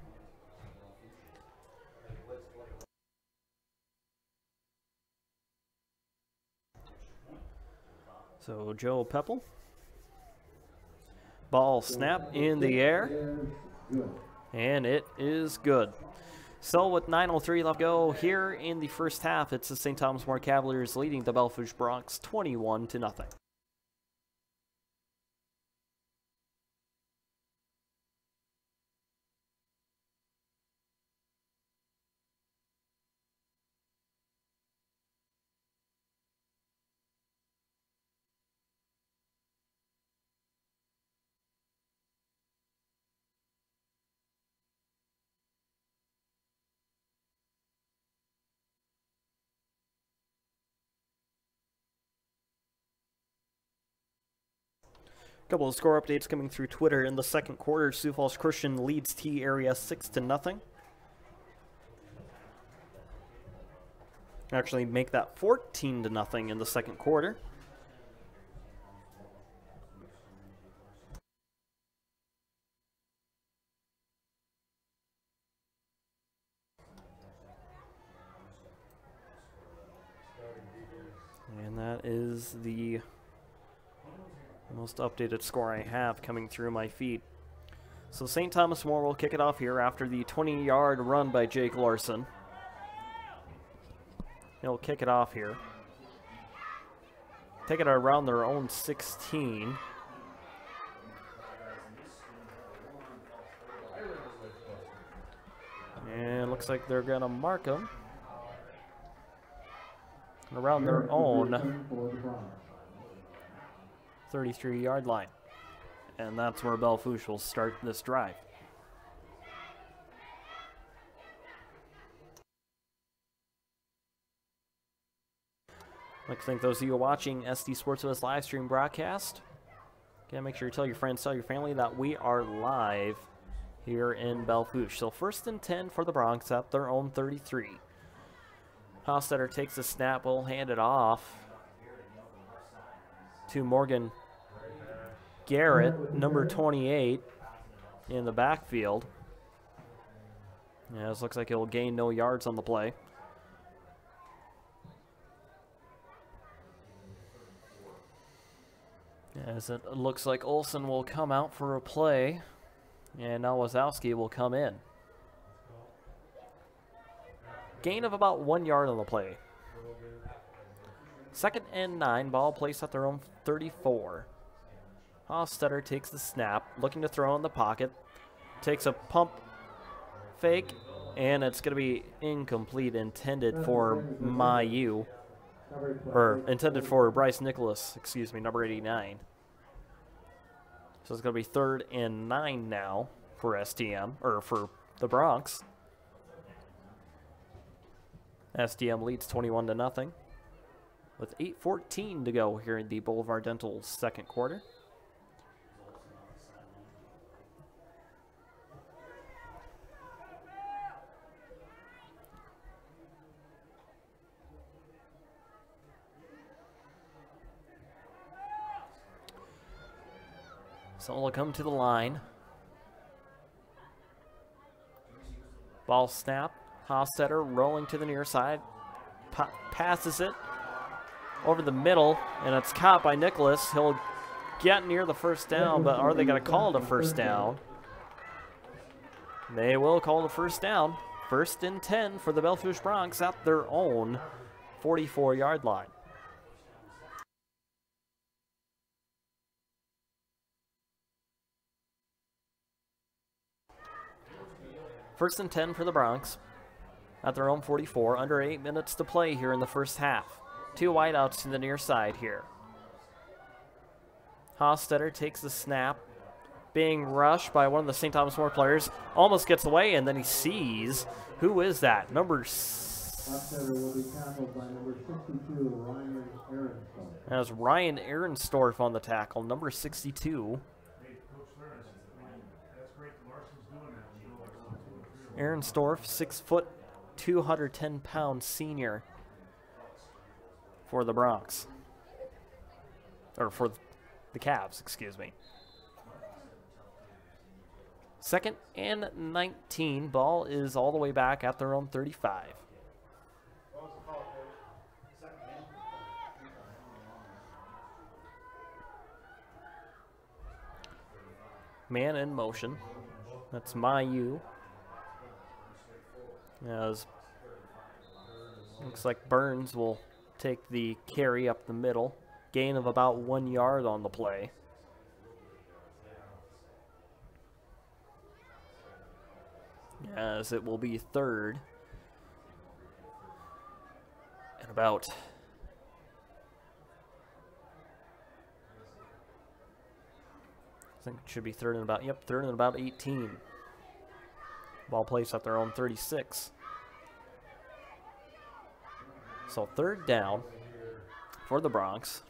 So Joe Peppel. Ball snap in the air, and it is good. So with 9:03 left to go here in the first half, it's the St. Thomas More Cavaliers leading the Belle Fourche Bronx 21-0. Couple of score updates coming through Twitter. In the second quarter, Sioux Falls Christian leads T area 6-0. Actually make that 14-0 in the second quarter. And that is the most updated score I have coming through my feed. So St. Thomas More will kick it off here after the 20-yard run by Jake Larson. He'll kick it off here. Take it around their own 16. And looks like they're going to mark him around their own 33-yard line. And that's where Belle Fourche will start this drive. I'd like to thank those of you watching SD Sports with us live stream broadcast. Again, make sure you tell your friends, tell your family that we are live here in Belle Fourche. So 1st and 10 for the Bronx at their own 33. Hostetter takes the snap, will hand it off to Morgan Garrett, number 28, in the backfield. Yeah, this looks like he'll gain no yards on the play. As it looks like Olsen will come out for a play, and now Wazowski will come in. Gain of about 1 yard on the play. 2nd and 9, ball placed at their own 34. Hostetter takes the snap, looking to throw in the pocket. Takes a pump fake, and it's going to be incomplete, intended for Mayu. Or intended for Bryce Nicholas, excuse me, number 89. So it's going to be 3rd and 9 now for STM, or for the Bronx. STM leads 21-0 with 8:14 to go here in the Boulevard Dental second quarter. So we'll come to the line. Ball snap. Hostetter rolling to the near side. Passes it over the middle, and it's caught by Nicholas. He'll get near the first down, but are they going to call it a first down? They will call the first down. 1st and 10 for the Belle Fourche Bronx at their own 44-yard line. First and 10 for the Bronx at their own 44. Under 8 minutes to play here in the first half. 2 wideouts to the near side here. Hostetter takes the snap. Being rushed by one of the St. Thomas More players. Almost gets away, and then he sees. Who is that? That's Ryan Ahrenstorff on the tackle, number 62. Ahrenstorff, 6 foot, 210-pound senior for the Bronx. Or for the Cavs, excuse me. 2nd and 19. Ball is all the way back at their own 35. Man in motion. That's Mayu. As looks like Burns will take the carry up the middle. Gain of about 1 yard on the play. As it will be third. And about... I think it should be third and about, yep, third and about 18. Ball placed at their own 36. So third down for the Bronx.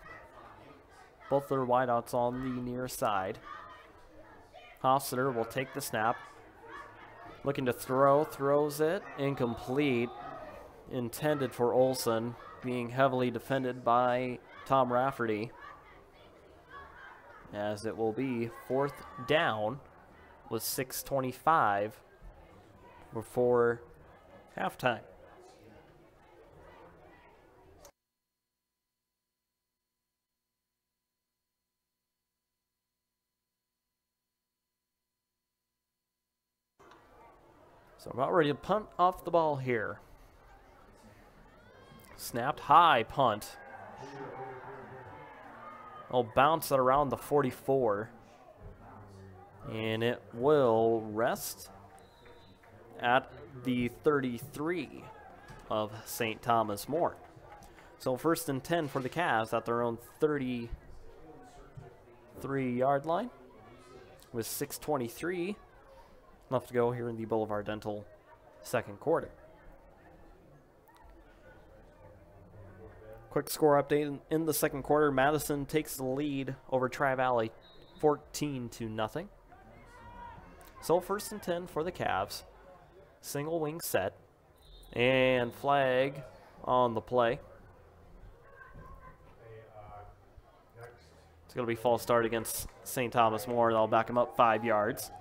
Both their wideouts on the near side. Hossiter will take the snap. Looking to throw, throws it, incomplete. Intended for Olson, being heavily defended by Tom Rafferty. As it will be fourth down with 6:25 before halftime. So about ready to punt off the ball here. Snapped high punt. I'll bounce it around the 44. And it will rest at the 33 of St. Thomas More. So first and 10 for the Cavs at their own 33-yard line with 6:23 left to go here in the Boulevard Dental second quarter. Quick score update in the second quarter. Madison takes the lead over Tri-Valley 14-0. So first and 10 for the Cavs. Single wing set. And flag on the play. It's going to be false start against St. Thomas More. They'll back him up 5 yards.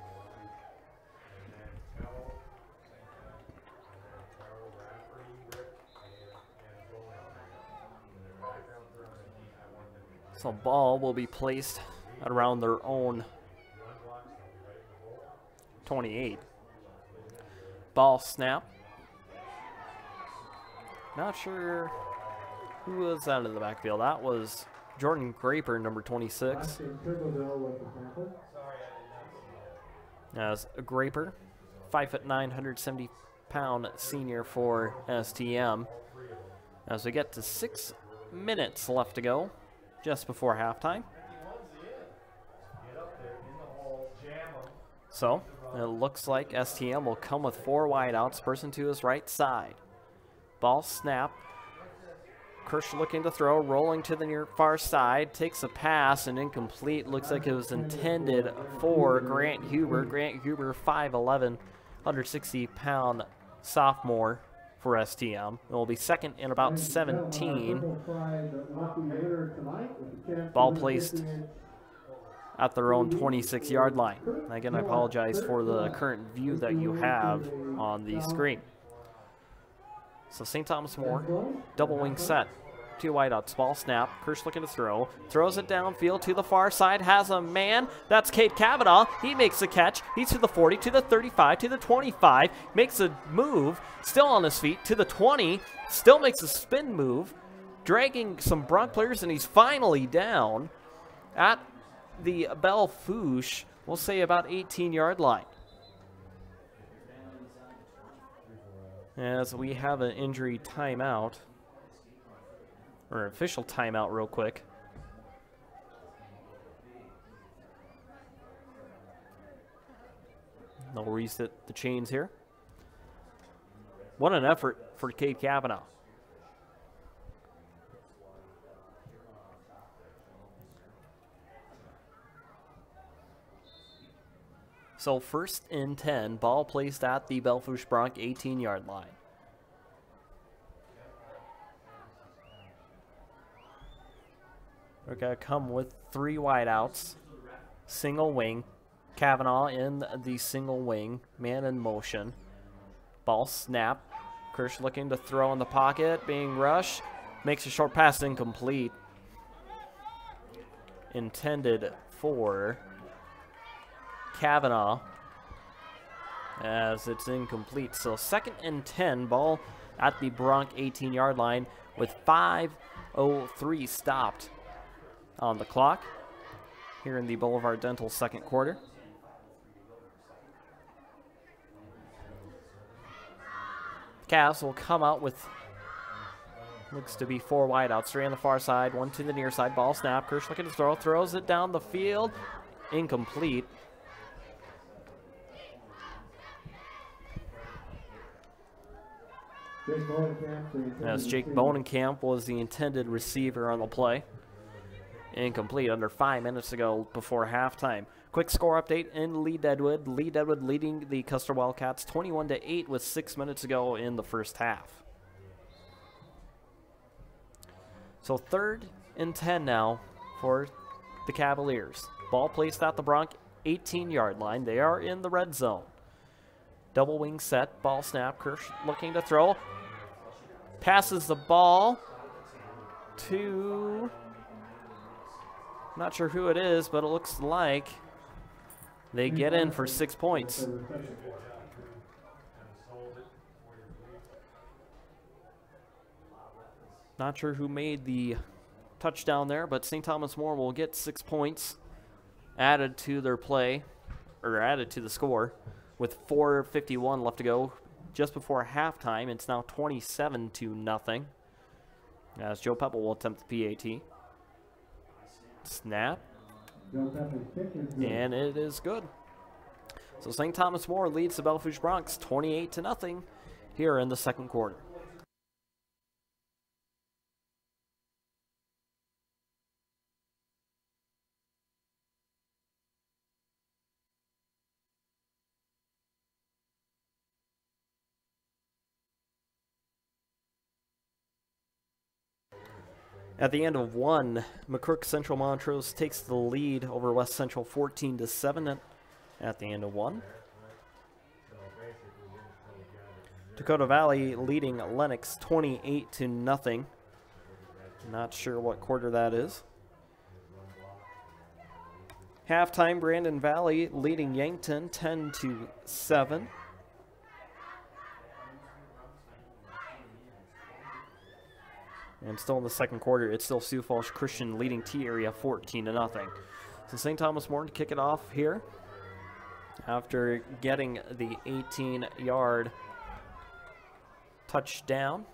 So ball will be placed at around their own 28. Ball snap. Not sure who was out of the backfield. That was Jordan Graper, number 26. As Graper, 5'9", 170-pound senior for STM. As we get to 6 minutes left to go, just before halftime. So, it looks like STM will come with 4 wideouts, person to his right side. Ball snap. Kirsch looking to throw, rolling to the near far side, takes a pass and incomplete. Looks like it was intended for Grant Huber. Grant Huber, 5'11", 160-pound sophomore for STM. It will be second and about 17. Ball placed at their own 26-yard line. Again, I apologize for the current view that you have on the screen. So St. Thomas More, double wing set. 2 wideouts, ball snap. Kirsch looking to throw. Throws it downfield to the far side. Has a man. That's Cade Kavanaugh. He makes a catch. He's to the 40, to the 35, to the 25. Makes a move. Still on his feet. To the 20. Still makes a spin move. Dragging some Bronx players, and he's finally down at the Belle Fourche, we'll say about 18-yard line. As we have an injury timeout, or official timeout real quick. They'll reset the chains here. What an effort for Cade Kavanaugh. So first and 10, ball placed at the Belle Fourche Bronx 18-yard line. We're going to come with 3 wideouts, single wing. Kavanaugh in the single wing, man in motion. Ball snap. Kirsch looking to throw in the pocket, being rushed. Makes a short pass incomplete. Intended for Kavanaugh. as it's incomplete. So 2nd and 10, ball at the Bronc 18-yard line with 5:03 stopped on the clock here in the Boulevard Dental second quarter. Cavs will come out with, looks to be 4 wideouts, 3 on the far side, 1 to the near side. Ball snap. Kirsch looking to throw, throws it down the field. Incomplete. As Jake Bonenkamp was the intended receiver on the play. Incomplete. Under 5 minutes to go before halftime. Quick score update in Lee Deadwood. Lee Deadwood leading the Custer Wildcats 21-8 with 6 minutes to go in the first half. So 3rd and 10 now for the Cavaliers. Ball placed at the Bronc 18-yard line. They are in the red zone. Double wing set. Ball snap. Kirsch looking to throw. Passes the ball to, not sure who it is, but it looks like they get in for 6 points. Not sure who made the touchdown there, but St. Thomas More will get 6 points added to their play, or added to the score, with 4:51 left to go. Just before halftime, it's now 27-0. As Joe Pepple will attempt the PAT. Snap. And it is good. So St. Thomas More leads the Belle Fourche Broncs 28-0 here in the second quarter. At the end of 1, McCrook Central Montrose takes the lead over West Central 14-7 at the end of 1. Dakota Valley leading Lennox 28-0. Not sure what quarter that is. Halftime, Brandon Valley leading Yankton 10-7. And still in the second quarter, it's still Sioux Falls Christian leading T-Area 14-0. So St. Thomas More to kick it off here after getting the 18-yard touchdown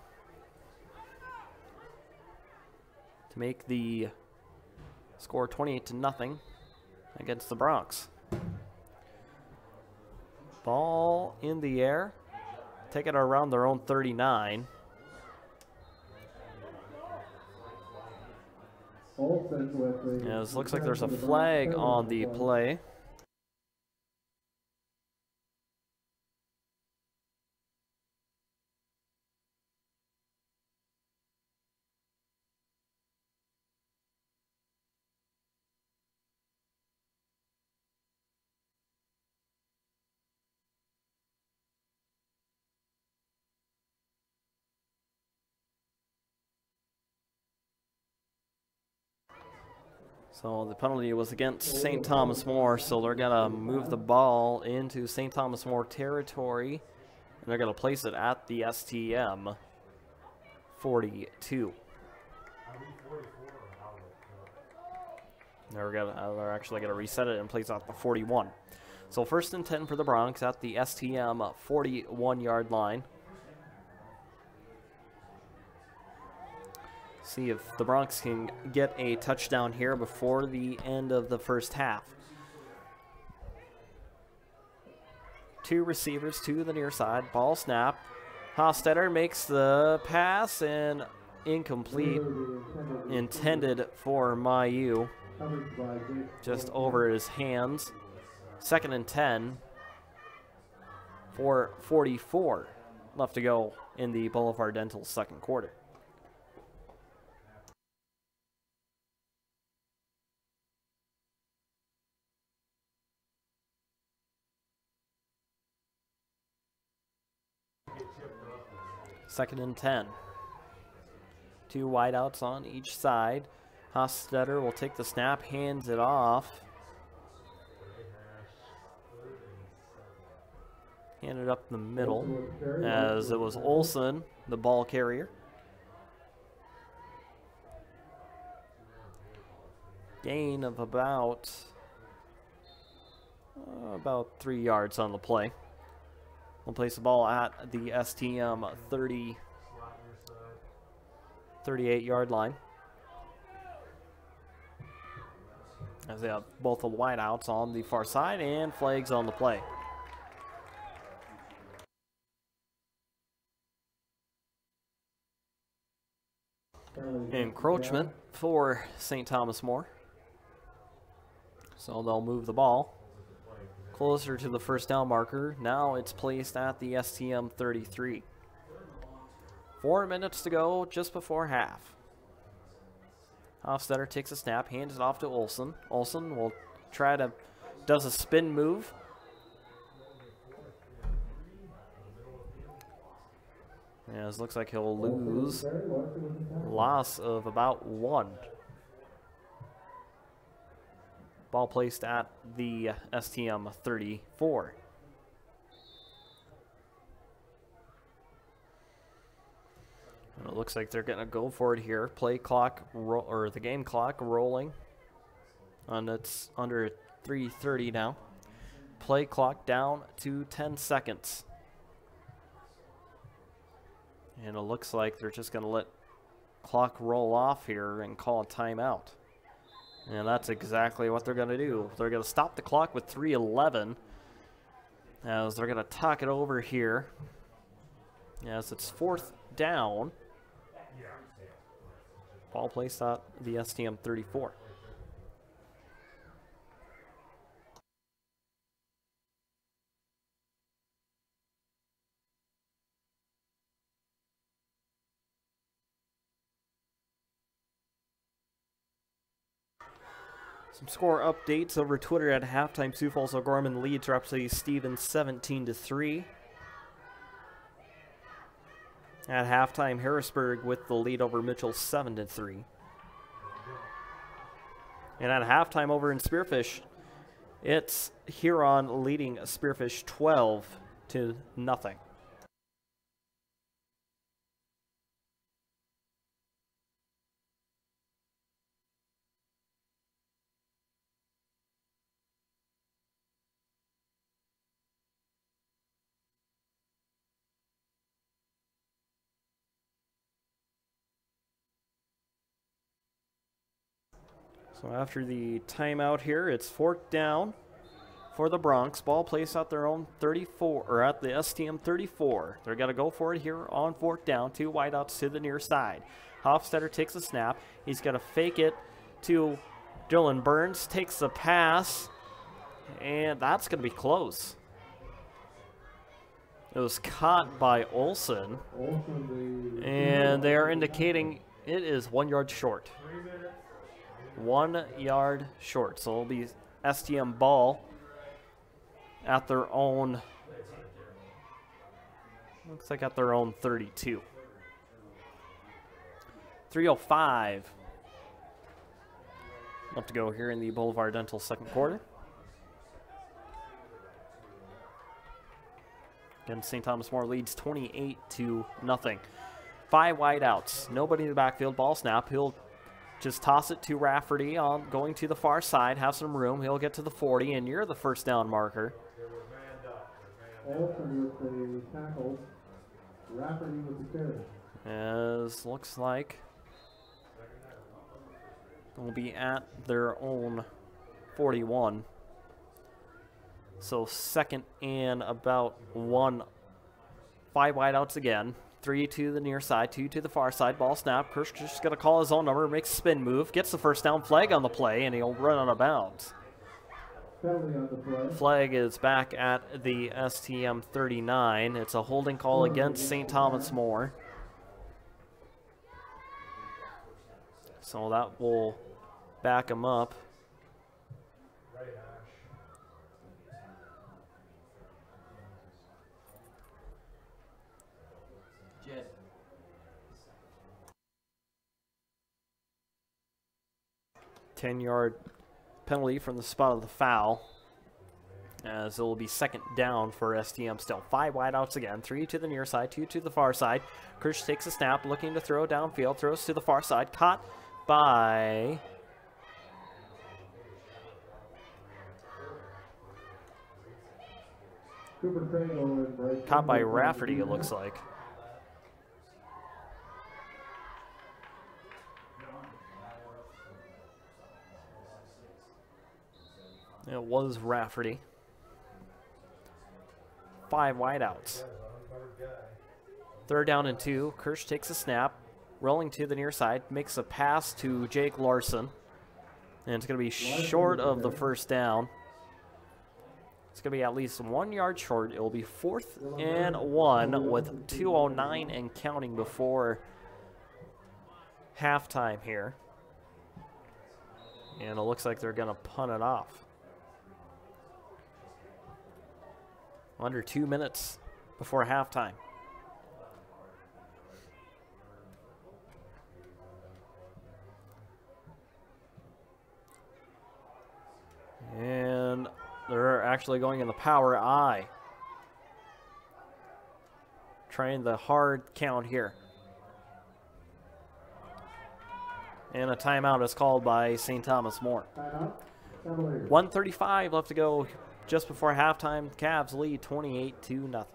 to make the score 28-0 against the Broncs. Ball in the air. Take it around their own 39. Yes, looks like there's a flag on the play. So the penalty was against St. Thomas More, so they're going to move the ball into St. Thomas More territory, and they're going to place it at the STM 42. They're actually going to reset it and place it at the 41. So 1st and 10 for the Broncs at the STM 41-yard line. See if the Broncs can get a touchdown here before the end of the first half. 2 receivers to the near side. Ball snap. Hostetter makes the pass and incomplete. Intended for Mayu. Just over his hands. 2nd and 10. 4:44 left to go in the Boulevard Dental second quarter. Second and 10. 2 wideouts on each side. Hostetter will take the snap, hands it off. Handed up the middle, as it was Olsen, the ball carrier. Gain of about 3 yards on the play. We'll place the ball at the STM 38-yard line. As they have both the wideouts on the far side and flags on the play. Encroachment for St. Thomas More. So they'll move the ball closer to the first down marker. Now it's placed at the STM 33. 4 minutes to go just before half. Hofstetter takes a snap, hands it off to Olsen. Olsen will does a spin move. Yeah, it looks like he'll lose. Loss of about 1. Ball placed at the STM 34. And it looks like they're going to go for it here. Play clock, or the game clock rolling. And it's under 3:30 now. Play clock down to 10 seconds. And it looks like they're just going to let clock roll off here and call a timeout. And that's exactly what they're going to do. They're going to stop the clock with 3:11. As they're going to tuck it over here. As it's 4th down. Ball placed at the STM 34. Some score updates over Twitter at halftime. Sioux Falls O'Gorman leads Rapsody Stevens 17-3. At halftime, Harrisburg with the lead over Mitchell 7-3. And at halftime over in Spearfish, it's Huron leading Spearfish 12-0. So after the timeout here, it's 4th down for the Bronx. Ball placed at their own 34, or at the STM 34. They're going to go for it here on 4th down. 2 wideouts to the near side. Hofstetter takes a snap. He's going to fake it to Dylan Burns. Takes the pass, and that's going to be close. It was caught by Olsen, and they are indicating it is 1 yard short. 1 yard short. So it'll be STM ball at their own, looks like at their own 32. 3:05 left to go here in the Boulevard Dental second quarter. Again, St. Thomas More leads 28-0. 5 wideouts. Nobody in the backfield. Ball snap. He'll just toss it to Rafferty on going to the far side. Have some room. He'll get to the 40 and near the first down marker. Olsen with the tackle. Rafferty with the carry. As looks like they'll be at their own 41. So 2nd and about 1. 5 wideouts again. 3 to the near side, 2 to the far side. Ball snap. Kirsch just going to call his own number, makes a spin move, gets the first down. Flag on the play, and he'll run out of bounds. Penalty on the play. Flag is back at the STM 39. It's a holding call against St. Thomas More. So that will back him up. Jet. 10-yard penalty from the spot of the foul. as it will be second down for STM still. 5 wideouts again, 3 to the near side, 2 to the far side. Kirsch takes a snap, looking to throw downfield, throws to the far side, caught by Rafferty, it looks like. It was Rafferty. 5 wideouts. 3rd down and 2. Kirsch takes a snap, rolling to the near side, makes a pass to Jake Larson. And it's going to be short of the first down. It's going to be at least 1 yard short. It will be 4th and 1 with 2:09 and counting before halftime here. And it looks like they're going to punt it off. Under 2 minutes before halftime. And they're actually going in the power I. Trying the hard count here. And a timeout is called by St. Thomas More. 1:35 left to go just before halftime. Cavs lead 28-0.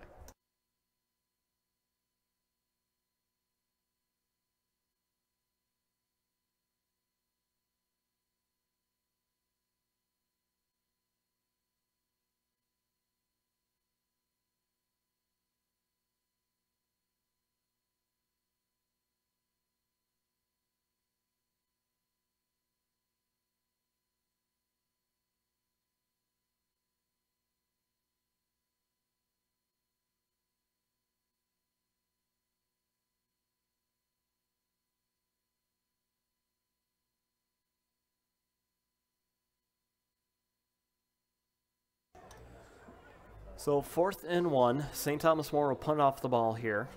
So 4th and 1. St. Thomas More will punt off the ball here.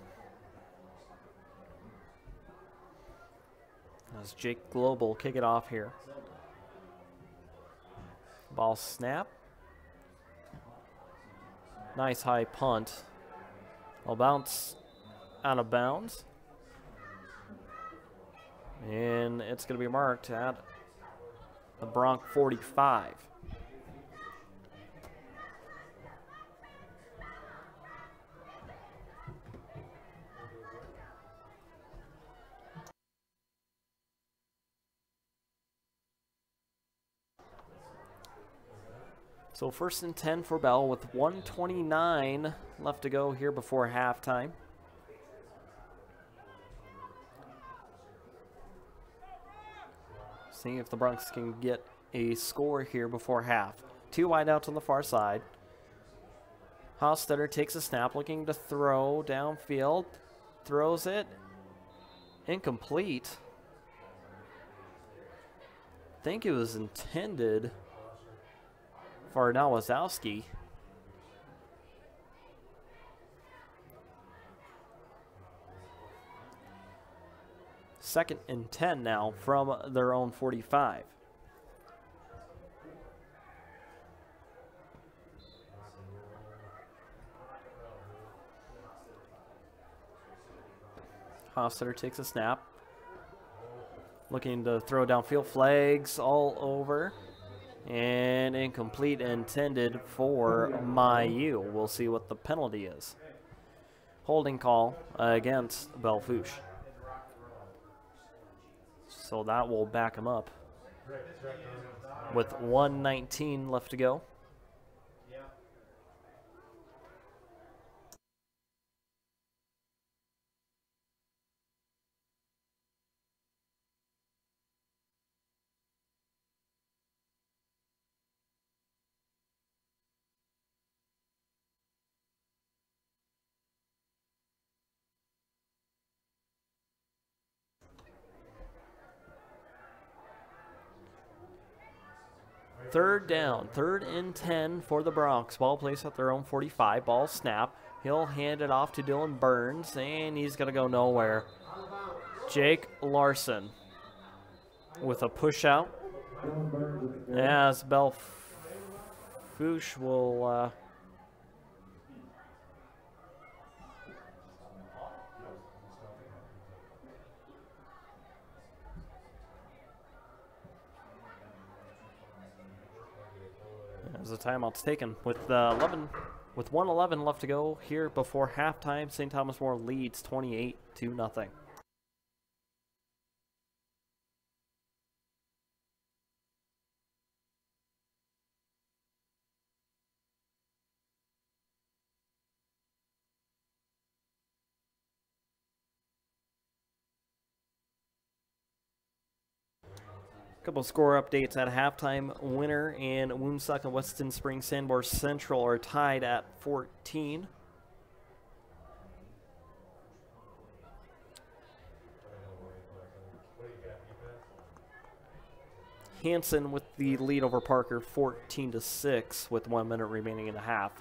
As Jake Global kick it off here. Ball snap. Nice high punt. Will bounce out of bounds. And it's going to be marked at the Bronc 45. So 1st and 10 for Bell with 1:29 left to go here before halftime. Seeing if the Bronx can get a score here before half. 2 wideouts on the far side. Hostetter takes a snap, looking to throw downfield. Throws it. Incomplete. I think it was intended for Nowazowski. Second and 10 now from their own 45. Hostetter takes a snap. Looking to throw downfield, flags all over. And incomplete, intended for Mayu. We'll see what the penalty is. Holding call against Belle Fourche. So that will back him up. With 1:19 left to go. Third down, 3rd and 10 for the Bronx. Ball placed at their own 45. Ball snap. He'll hand it off to Dylan Burns, and he's going to go nowhere. Jake Larson with a push out as Belle Fourche will as the timeout's taken with 1:11 left to go here before halftime. St. Thomas More leads 28-0. Couple score updates at halftime. Winner and Woonsocket and Weston Springs Sandbar Central are tied at 14. Hanson with the lead over Parker, 14-6, with 1 minute remaining in the half.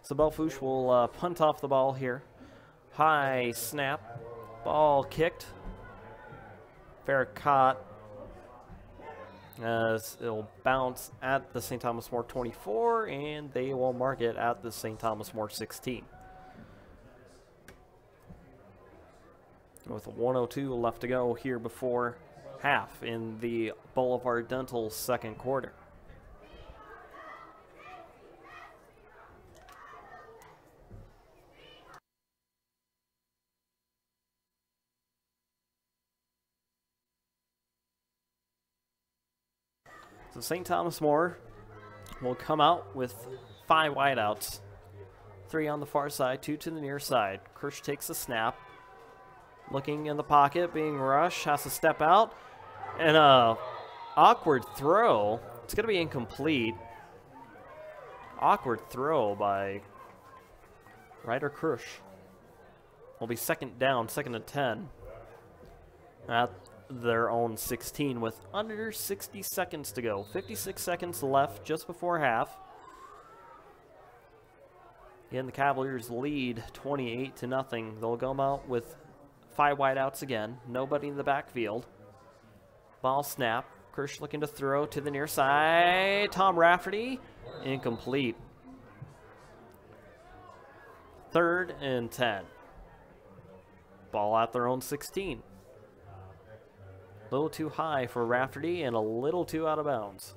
So Belle Fourche will punt off the ball here. High snap, ball kicked, fair caught. As it'll bounce at the St. Thomas More 24, and they will mark it at the St. Thomas More 16. With 1:02 left to go here before half in the Boulevard Dental second quarter. So St. Thomas More will come out with 5 wideouts. 3 on the far side, 2 to the near side. Kirsch takes the snap. Looking in the pocket, being rushed, has to step out. And a awkward throw. It's going to be incomplete. Awkward throw by Ryder Kirsch. Will be second down, second and 10. At their own 16 with under 60 seconds to go. 56 seconds left just before half. Again, the Cavaliers lead 28-0. They'll come out with 5 wideouts again. Nobody in the backfield. Ball snap. Kirsch looking to throw to the near side. Tom Rafferty. Incomplete. 3rd and 10. Ball at their own 16. A little too high for Rafferty and a little too out of bounds.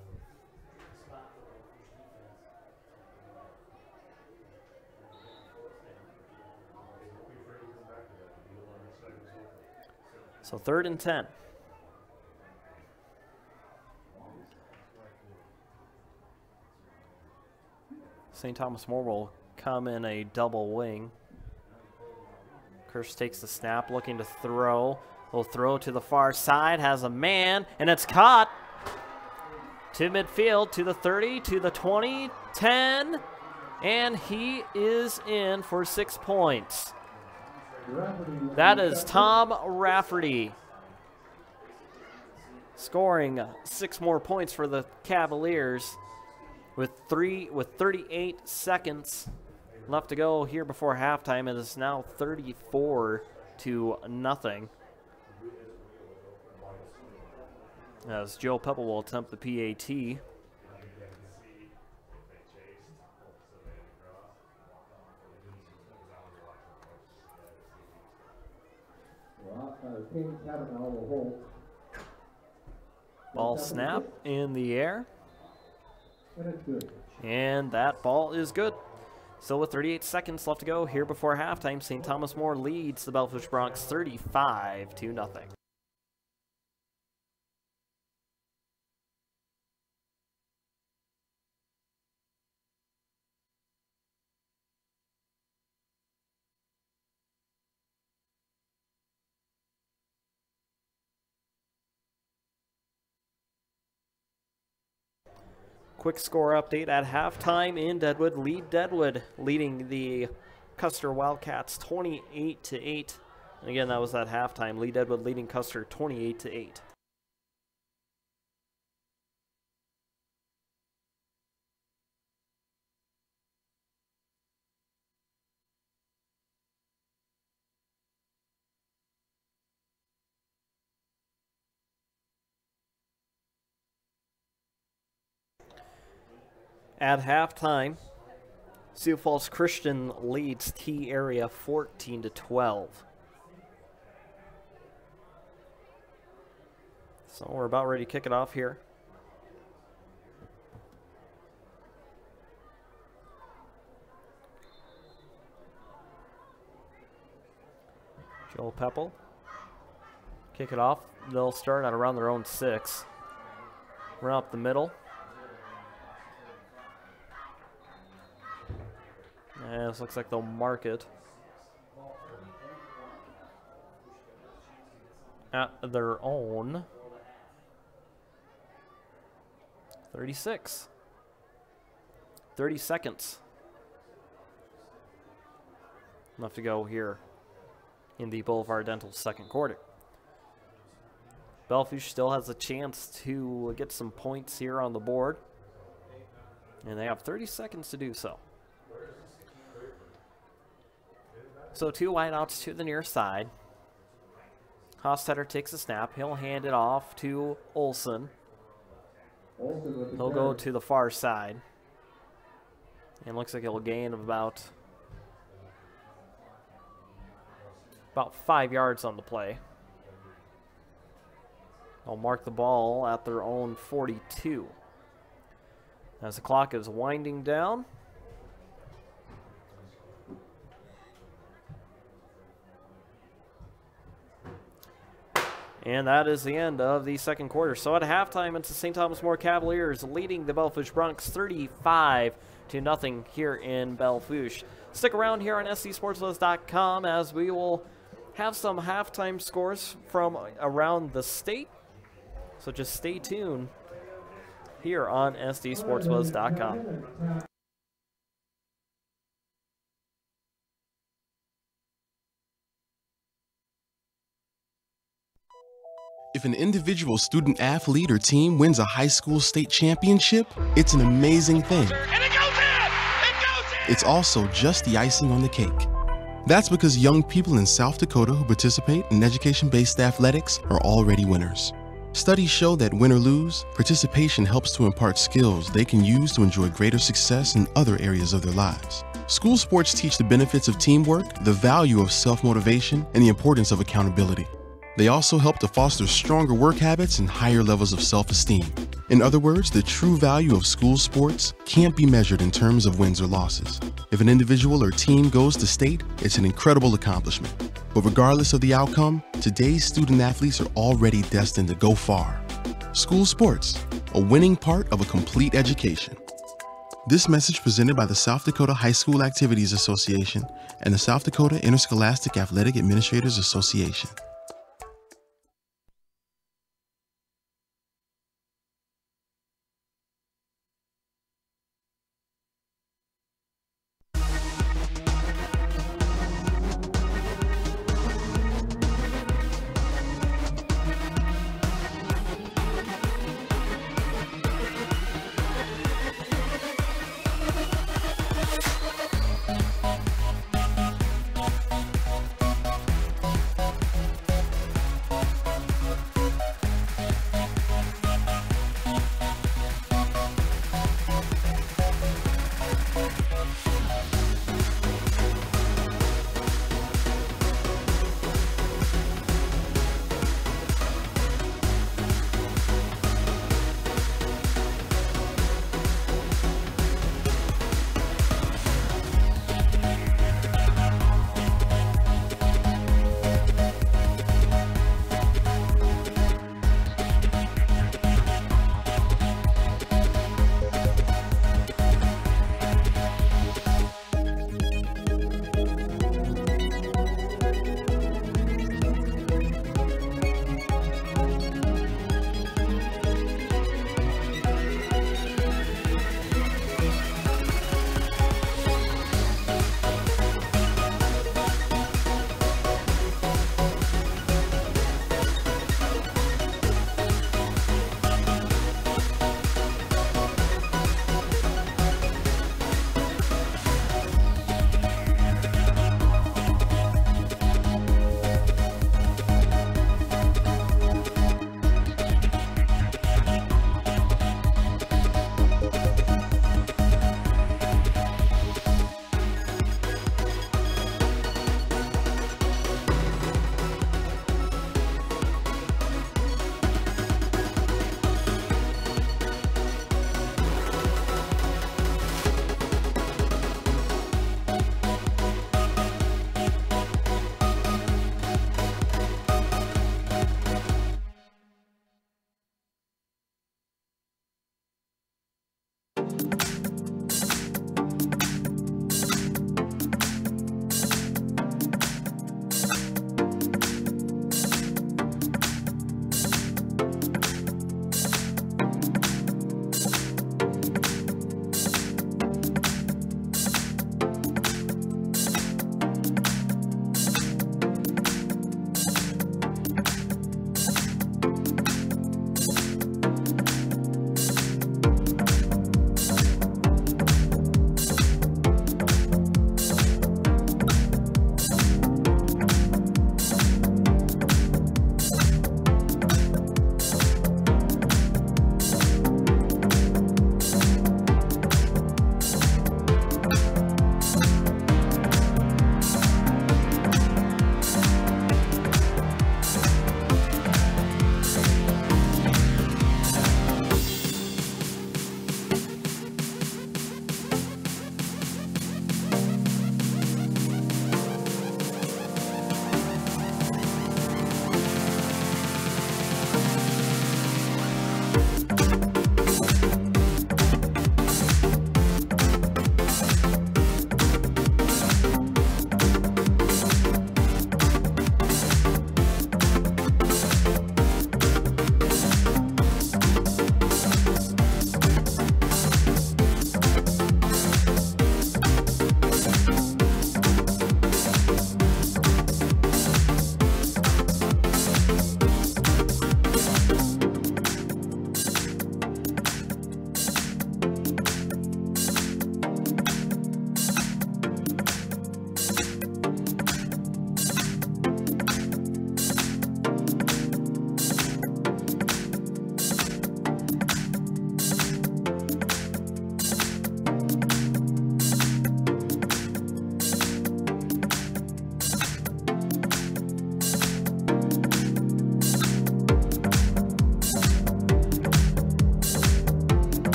So 3rd and 10. St. Thomas More will come in a double wing. Kirsch takes the snap, looking to throw. Will throw to the far side, has a man, and it's caught. To midfield, to the 30, to the 20, 10, and he is in for 6 points. That is Tom Rafferty. Scoring 6 more points for the Cavaliers with 38 seconds left to go here before halftime. It is now 34-0. As Joe Pepple will attempt the PAT. Ball snap in the air. And that ball is good. Still with 38 seconds left to go here before halftime. St. Thomas More leads the Belle Fourche Broncs 35-0. Quick score update at halftime in Deadwood. Deadwood leading the Custer Wildcats 28-8. And again, that was at halftime. Lee Deadwood leading Custer 28-8. At halftime, Sioux Falls Christian leads T area 14-12. So we're about ready to kick it off here. Joel Peppel. Kick it off. They'll start at around their own 6. Run up the middle. And this looks like they'll mark it at their own 36. 30 seconds left to go here in the Boulevard Dental second quarter. Belle Fourche still has a chance to get some points here on the board, and they have 30 seconds to do so. So 2 wideouts to the near side. Hostetter takes a snap. He'll hand it off to Olson. He'll go to the far side. And looks like he'll gain about 5 yards on the play. They'll mark the ball at their own 42. As the clock is winding down. And that is the end of the second quarter. So at halftime, it's the St. Thomas More Cavaliers leading the Belle Fourche Broncs 35-0 here in Belle Fourche. Stick around here on SCSportsBuzz.com as we will have some halftime scores from around the state. So just stay tuned here on SCSportsBuzz.com. If an individual student athlete or team wins a high school state championship, it's an amazing thing. And it goes in! It goes in! It's also just the icing on the cake. That's because young people in South Dakota who participate in education-based athletics are already winners. Studies show that win or lose, participation helps to impart skills they can use to enjoy greater success in other areas of their lives. School sports teach the benefits of teamwork, the value of self-motivation, and the importance of accountability. They also help to foster stronger work habits and higher levels of self-esteem. In other words, the true value of school sports can't be measured in terms of wins or losses. If an individual or team goes to state, it's an incredible accomplishment. But regardless of the outcome, today's student athletes are already destined to go far. School sports, a winning part of a complete education. This message presented by the South Dakota High School Activities Association and the South Dakota Interscholastic Athletic Administrators Association.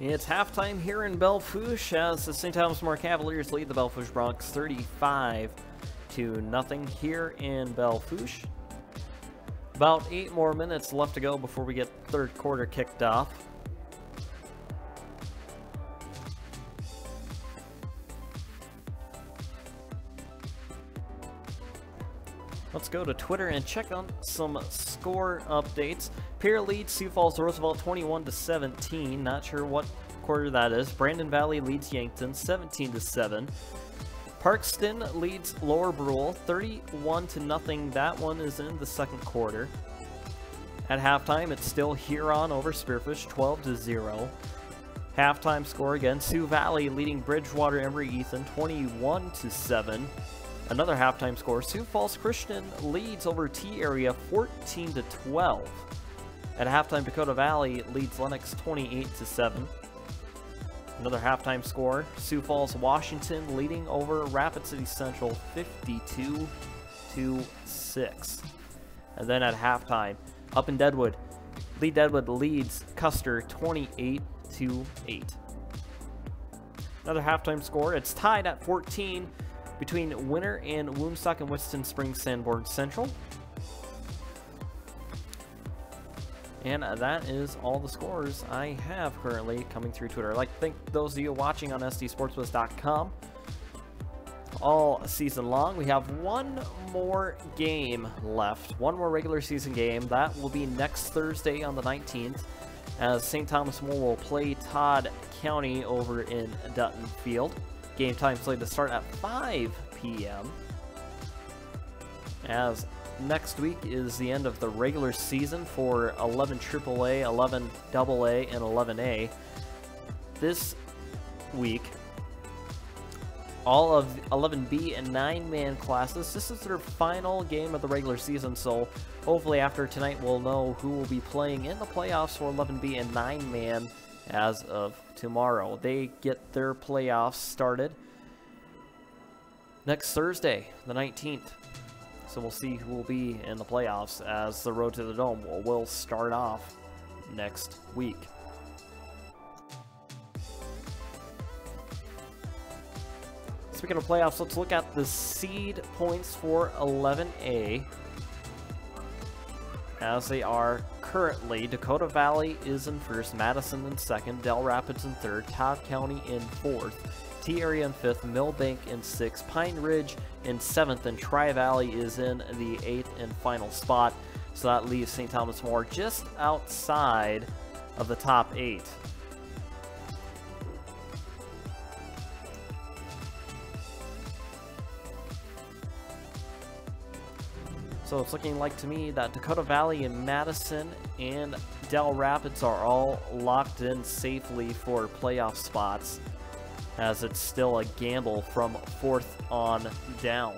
It's halftime here in Belle Fourche as the St. Thomas More Cavaliers lead the Belle Fourche Broncs 35-0 here in Belle Fourche. About 8 more minutes left to go before we get third quarter kicked off. Let's go to Twitter and check on some score updates. Pierre leads Sioux Falls Roosevelt 21-17. Not sure what quarter that is. Brandon Valley leads Yankton 17-7. Parkston leads Lower Brule 31-0. That one is in the second quarter. At halftime, it's still Huron over Spearfish 12-0. Halftime score again, Sioux Valley leading Bridgewater Embry-Ethan 21-7. Another halftime score, Sioux Falls Christian leads over T-Area 14-12. At halftime, Dakota Valley leads Lennox 28-7. Another halftime score, Sioux Falls Washington leading over Rapid City Central 52-6. And then at halftime, up in Deadwood, Lee Deadwood leads Custer 28-8. Another halftime score, it's tied at 14 between Winter and Woonsock and Winston Springs Sanborn Central. And that is all the scores I have currently coming through Twitter. I'd like to thank those of you watching on sdsportsbuzz.com all season long. We have one more game left, one more regular season game. That will be next Thursday on the 19th as St. Thomas More will play Todd County over in Dutton Field. Game time slated to start at 5 p.m. as next week is the end of the regular season for 11 AAA, 11 AA, and 11A. This week, all of 11B and 9-man classes, this is their final game of the regular season, so hopefully after tonight we'll know who will be playing in the playoffs for 11B and 9-man as of tomorrow. They get their playoffs started next Thursday, the 19th. So we'll see who will be in the playoffs as the Road to the Dome will start off next week. Speaking of playoffs, let's look at the seed points for 11A. As they are currently, Dakota Valley is in first, Madison in second, Del Rapids in third, Todd County in fourth, T-Area in fifth, Millbank in sixth, Pine Ridge in seventh, and Tri-Valley is in the eighth and final spot. So that leaves St. Thomas More just outside of the top 8. So it's looking like to me that Dakota Valley and Madison and Del Rapids are all locked in safely for playoff spots, as it's still a gamble from 4th on down.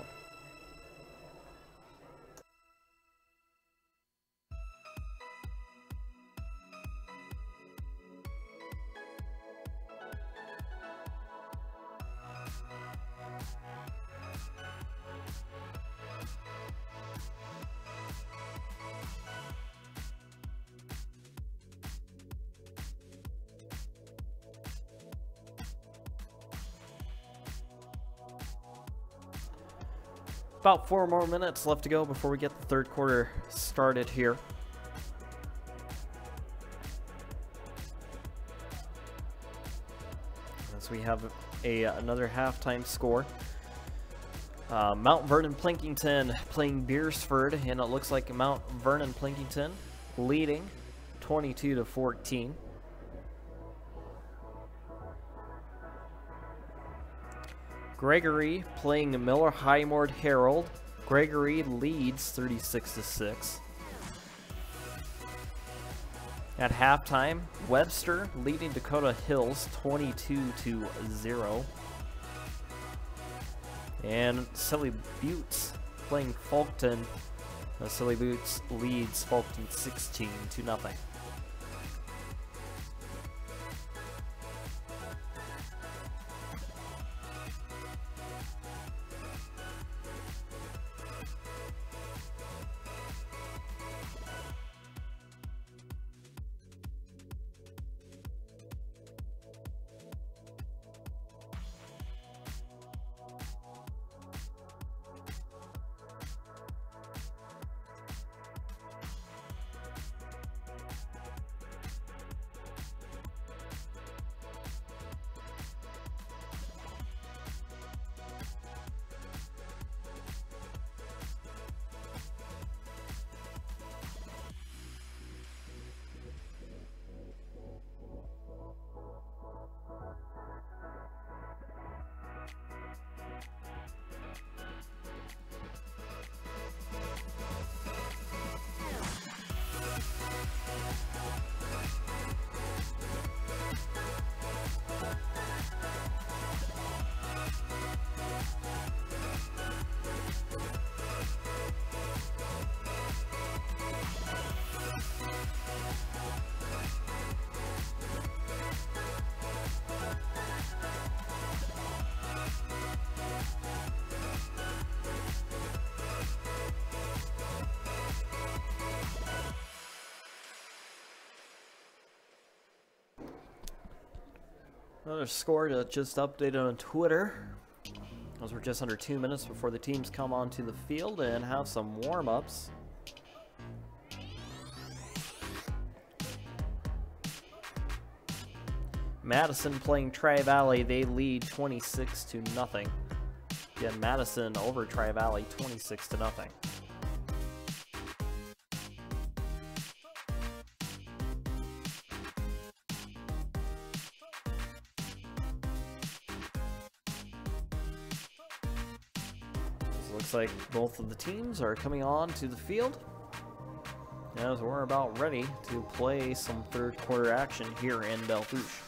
About 4 more minutes left to go before we get the third quarter started here. As we have another halftime score. Mount Vernon Plinkington playing Beersford, and it looks like Mount Vernon Plinkington leading 22-14. Gregory playing Miller Highmore Herald. Gregory leads 36-6. At halftime, Webster leading Dakota Hills 22-0. And Silly Buttes playing Fulton. Silly Buttes leads Fulton 16-0. Another score that just updated on Twitter. As we're just under 2 minutes before the teams come onto the field and have some warm-ups. Madison playing Tri-Valley, they lead 26-0. Again, Madison over Tri-Valley 26-0. Looks like both of the teams are coming on to the field as we're about ready to play some third quarter action here in Belle Fourche.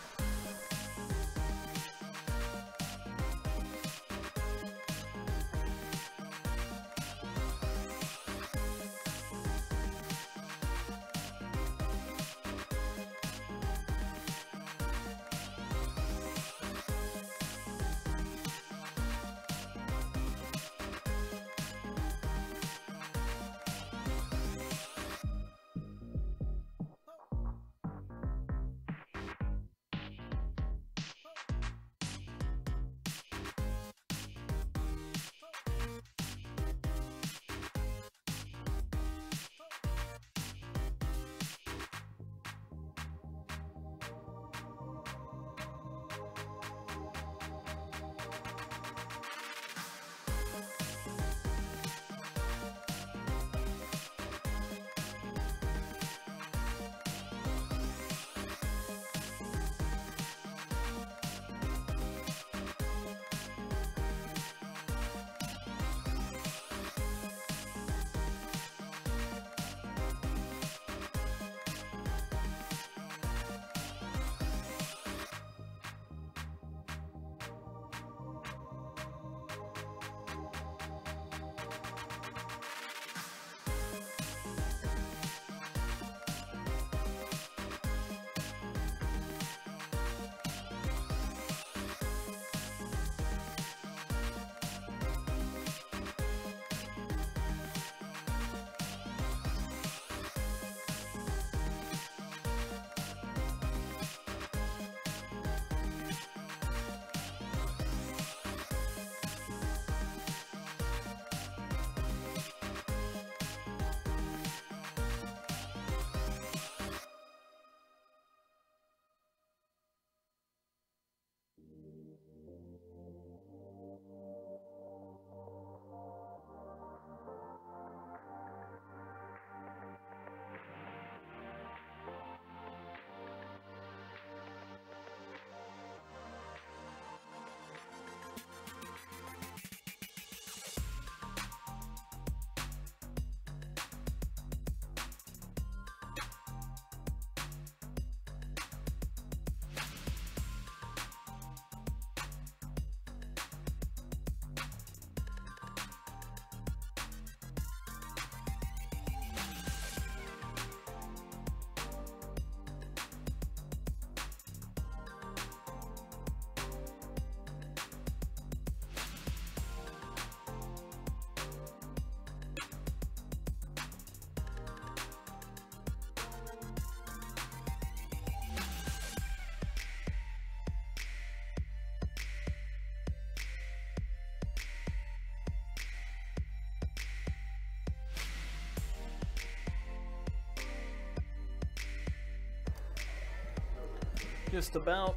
Just about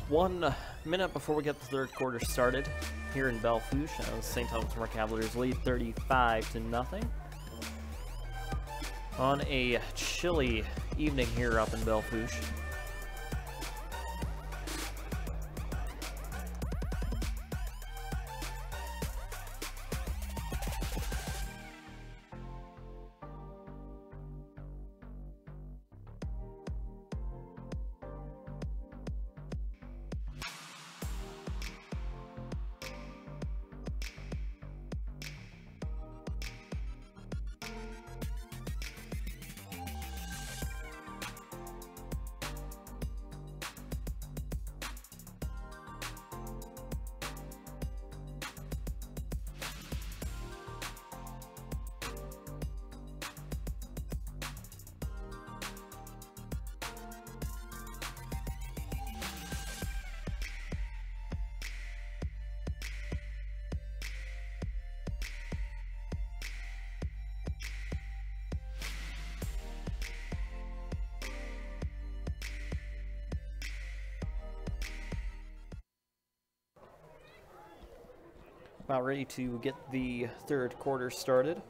1 minute before we get the third quarter started here in Belle Fourche. St. Thomas More Cavaliers lead 35-0 on a chilly evening here up in Belle Fourche. About ready to get the third quarter started.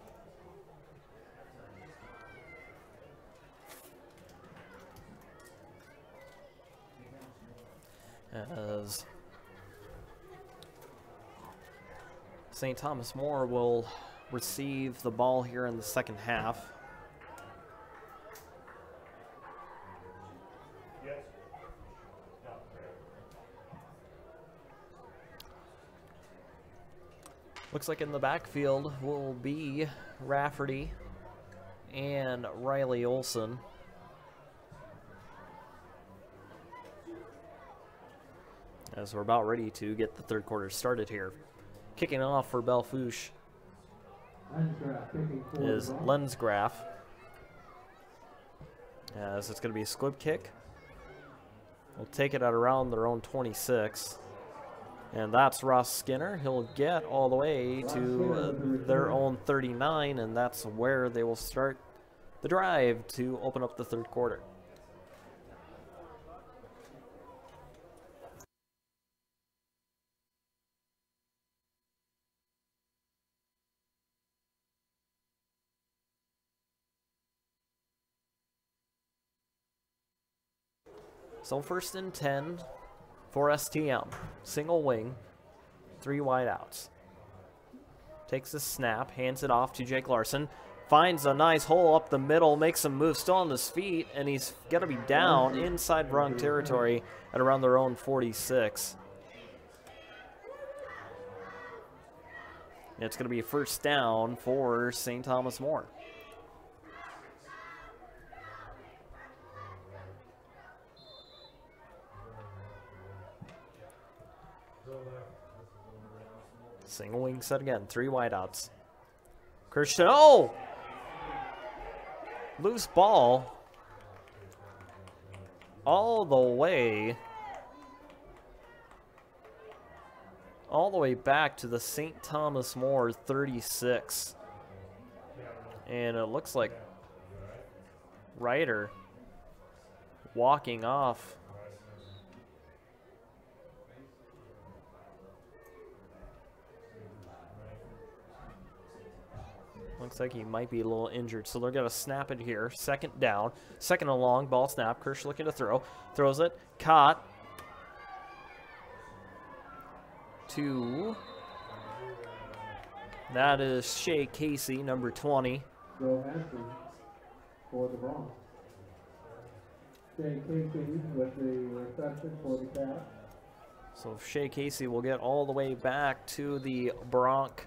As St. Thomas More will receive the ball here in the second half. Looks like in the backfield will be Rafferty and Riley Olson. As we're about ready to get the third quarter started here. Kicking off for Belle Fourche is Lensgraf. As it's going to be a squib kick. We'll take it at around their own 26. And that's Ross Skinner. He'll get all the way to their own 39, and that's where they will start the drive to open up the third quarter. So first and 10 for STM. Single wing, 3 wide outs. Takes the snap, hands it off to Jake Larson. Finds a nice hole up the middle, makes some moves, still on his feet, and he's going to be down inside Bronc territory at around their own 46. And it's going to be a first down for St. Thomas More. Single wing set again, 3 wideouts. Christian, oh! Loose ball. All the way back to the St. Thomas More 36. And it looks like Ryder walking off. Looks like he might be a little injured, so they're going to snap it here. Second down, second and long, ball snap. Kirsch looking to throw, throws it, caught. That is Shea Casey, number 20. Joe Hanson for the Bronx. Shea Casey with the reception for the Cats. So Shea Casey will get all the way back to the Bronx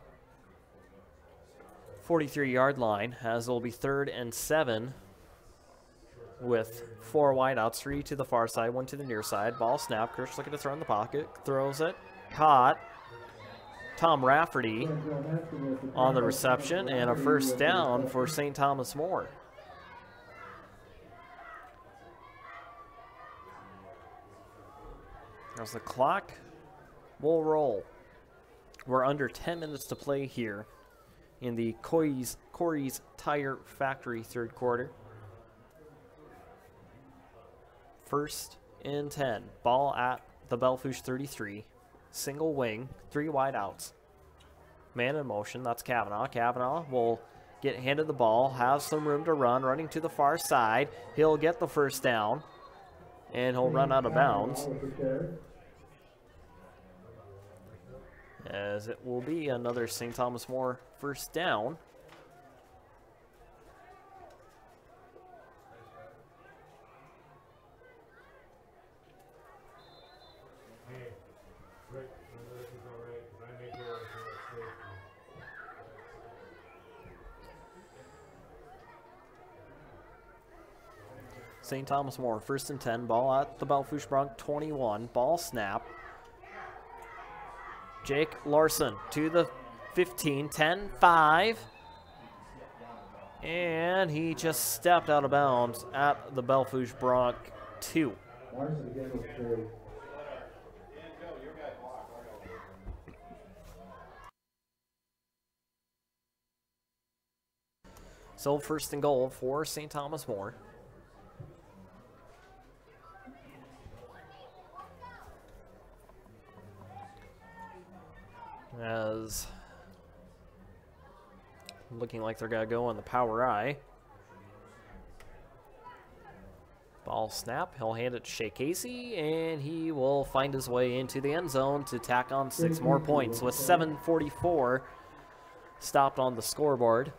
43-yard line, as it'll be 3rd and 7 with 4 wideouts, 3 to the far side, 1 to the near side. Ball snap, Kirsch looking to throw in the pocket, throws it, caught. Tom Rafferty on the reception, and a first down for St. Thomas More. As the clock will roll. We're under 10 minutes to play here in the Corey's Tire Factory third quarter. 1st and 10. Ball at the Belle Fourche 33. Single wing, 3 wide outs. Man in motion, that's Kavanaugh. Kavanaugh will get handed the ball, has some room to run, running to the far side. He'll get the first down, and he'll run out of bounds. As it will be another St. Thomas More first down. St. Thomas More, 1st and 10, ball at the Belle Fourche Bronc 21, ball snap. Jake Larson to the 15, 10, 5. And he just stepped out of bounds at the Belle Fourche Bronc 2. So 1st and goal for St. Thomas More. As looking like they're going to go on the power I. Ball snap. He'll hand it to Shea Casey, and he will find his way into the end zone to tack on 6 more points with 7:44 stopped on the scoreboard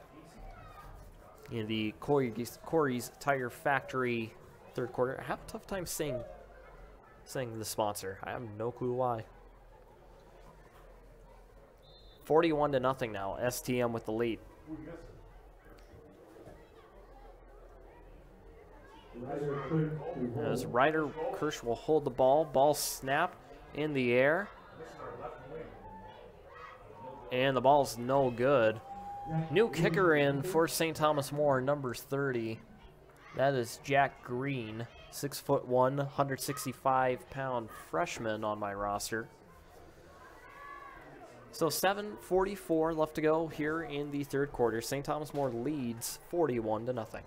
in the Corey's Tire Factory third quarter. I have a tough time saying the sponsor. I have no clue why. 41-0 now. STM with the lead. As Ryder Kirsch will hold the ball. Ball snapped in the air. And the ball's no good. New kicker in for St. Thomas More, number 30. That is Jack Green, 6'1", 165-pound freshman on my roster. So 7:44 left to go here in the third quarter. St. Thomas More leads 41-0.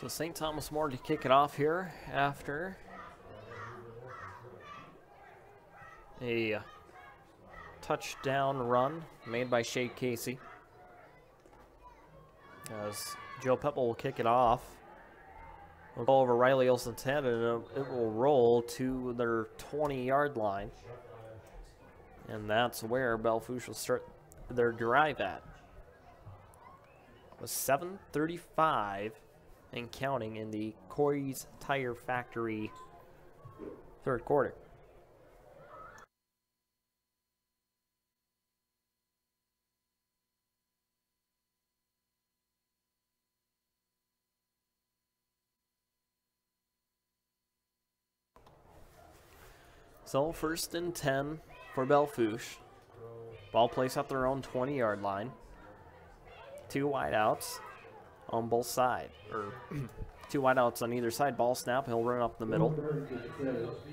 So St. Thomas More to kick it off here after a touchdown run made by Shea Casey. As Joe Pepple will kick it off. We'll go over Riley Olsen's head, and it will roll to their 20-yard line. And that's where Belle Fourche will start their drive at. With 7:35 and counting in the Corey's Tire Factory third quarter. So 1st and 10 for Belle Fourche. Ball placed at their own 20-yard line. 2 wideouts on both sides, or 2 wideouts on either side. Ball snap, he'll run up the middle.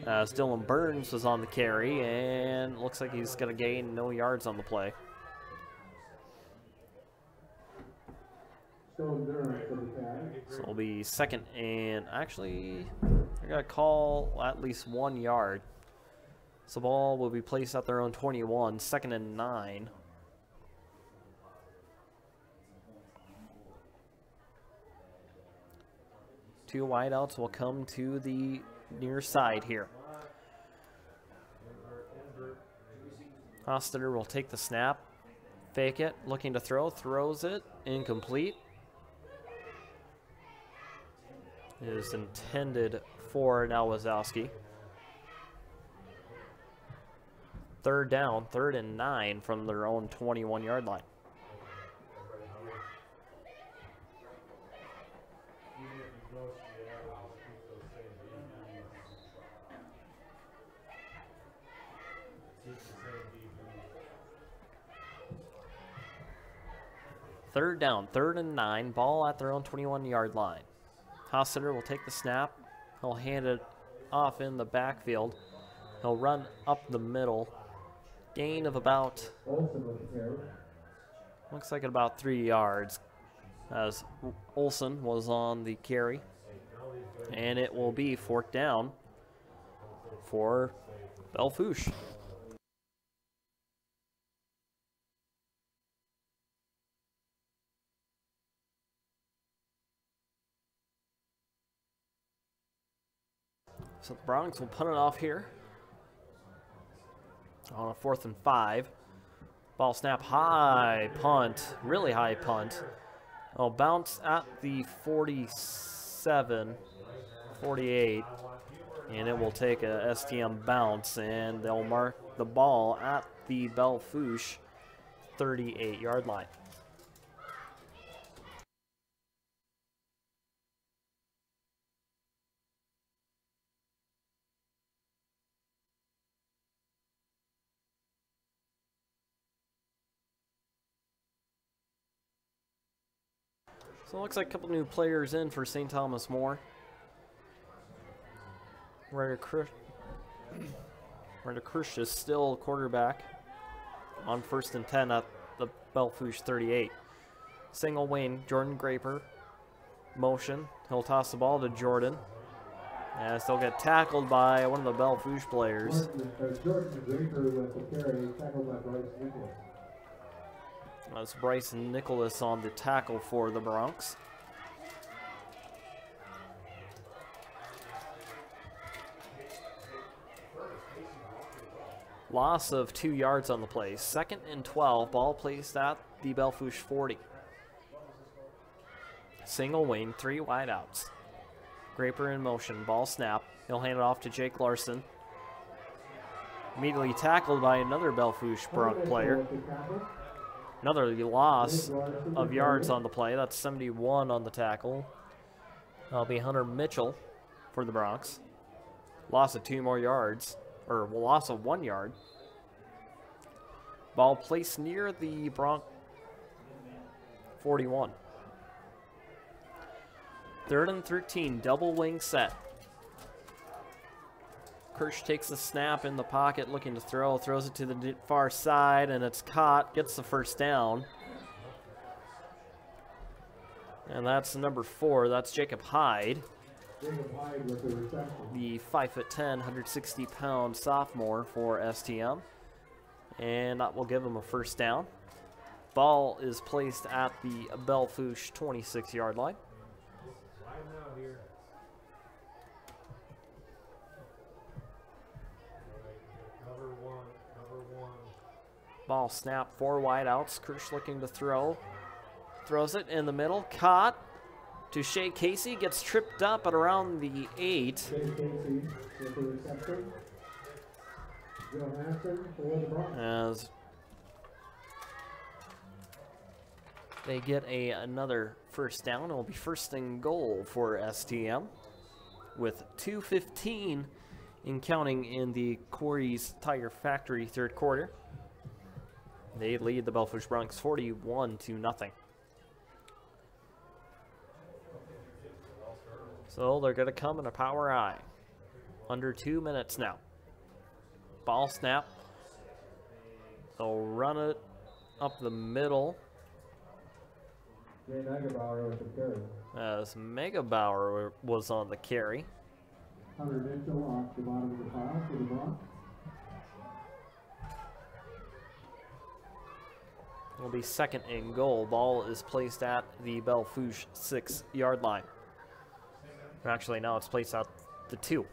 Dylan Burns was on the carry, and looks like he's going to gain no yards on the play. So it'll be 2nd and, actually, they're going to call at least 1 yard. So the ball will be placed at their own 21, 2nd and 9. Two wideouts will come to the near side here. Hostetter will take the snap, fake it, looking to throw, throws it, incomplete. It is intended for now Wazowski. 3rd down, 3rd and 9 from their own 21-yard line. Third down, 3rd and 9, ball at their own 21-yard line. Hostetter will take the snap. He'll hand it off in the backfield. He'll run up the middle. Gain of about, looks like about 3 yards, as Olsen was on the carry. And it will be 4th down for Belle Fourche. So the Broncs will punt it off here on a 4th and 5. Ball snap, high punt, really high punt. It'll bounce at the 47, 48, and it will take a STM bounce, and they'll mark the ball at the Belle Fourche 38-yard line. So it looks like a couple new players in for St. Thomas More. Ryder Kirsch is still quarterback on 1st and 10 at the Belle Fourche 38. Single wing, Jordan Graper. Motion. He'll toss the ball to Jordan. And he'll get tackled by one of the Belle Fourche players. Jordan Draper with the carry, tackled by Bryce Nicholas. That's Bryson Nicholas on the tackle for the Bronx. Loss of 2 yards on the play. 2nd and 12. Ball placed at the Belle Fourche 40. Single wing, 3 wideouts. Graper in motion. Ball snap. He'll hand it off to Jake Larson. Immediately tackled by another Belle Fourche Bronx player. Another loss of yards on the play. That's 71 on the tackle. That'll be Hunter Mitchell for the Bronx. Loss of 2 more yards, or loss of 1 yard. Ball placed near the Bronx 41. 3rd and 13, double wing set. Kirsch takes the snap in the pocket, looking to throw, throws it to the far side, and it's caught, gets the first down. And that's number 4, that's Jacob Hyde. Jacob Hyde with the reception. The 5'10", 160-pound sophomore for STM. And that will give him a first down. Ball is placed at the Belle Fourche 26-yard line. Ball snap, 4 wideouts. Kirsch looking to throw. Throws it in the middle. Caught to Shea Casey. Gets tripped up at around the 8. Shea Casey with the reception. Johansson for the Bronx. As they get another first down, it will be 1st and goal for STM with 2:15 in counting in the Corey's Tire Factory 3rd quarter. They lead the Belle Fourche Bronx 41-0. So they're going to come in a power I. Under 2 minutes now. Ball snap. They'll run it up the middle. Jay Megabauer with the carry. As Megabauer was on the carry. Hunter Mitchell off the bottom of the pile for the Bronx. It'll be 2nd and goal. Ball is placed at the Belle Fourche 6-yard line. Actually, now it's placed at the 2.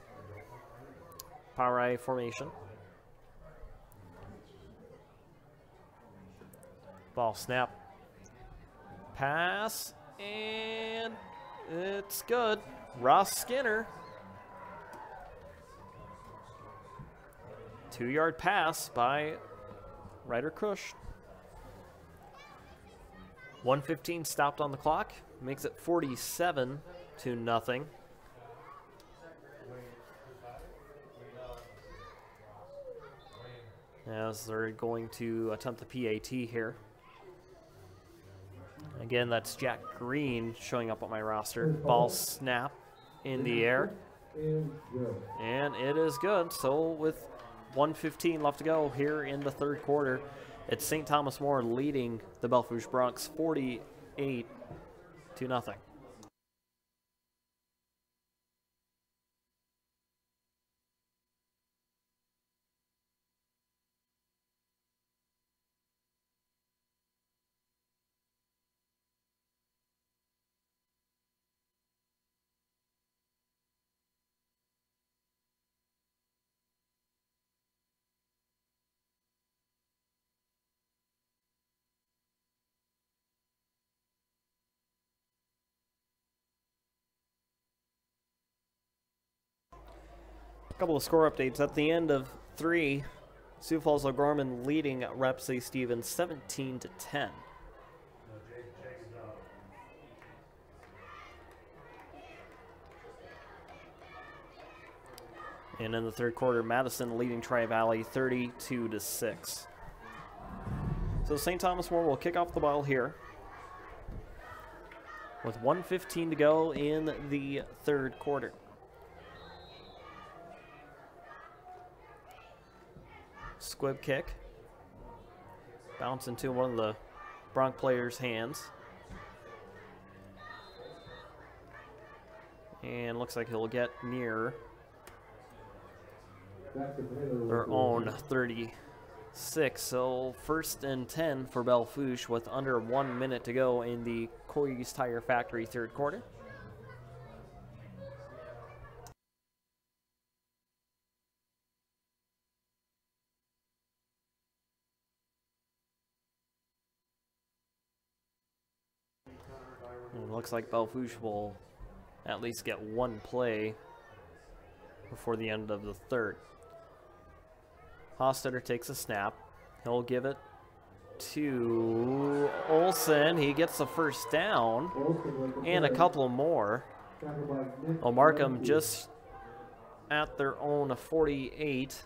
Power I formation. Ball snap. Pass. And it's good. Ross Skinner. 2-yard pass by Ryder Kirsch. 1:15 stopped on the clock, makes it 47-0. As they're going to attempt the PAT here. Again, that's Jack Green showing up on my roster. Ball snap in the air. And it is good. So with 1:15 left to go here in the 3rd quarter, it's St. Thomas More leading the Belle Fourche Bronx 48-0. couple of score updates. At the end of 3, Sioux Falls O'Gorman leading Rapid Stevens 17-10. And in the third quarter, Madison leading Tri-Valley 32-6. So St. Thomas More will kick off the ball here with 1:15 to go in the third quarter. Squib kick. Bounce into one of the Bronc players' hands. And looks like he'll get near their own 36. So 1st and 10 for Belle Fourche with under 1 minute to go in the Coy's Tire Factory third quarter. And it looks like Belle Fourche will at least get one play before the end of the third. Hostetter takes a snap. He'll give it to Olson. He gets the first down and a couple more. Well, Markham just at their own 48.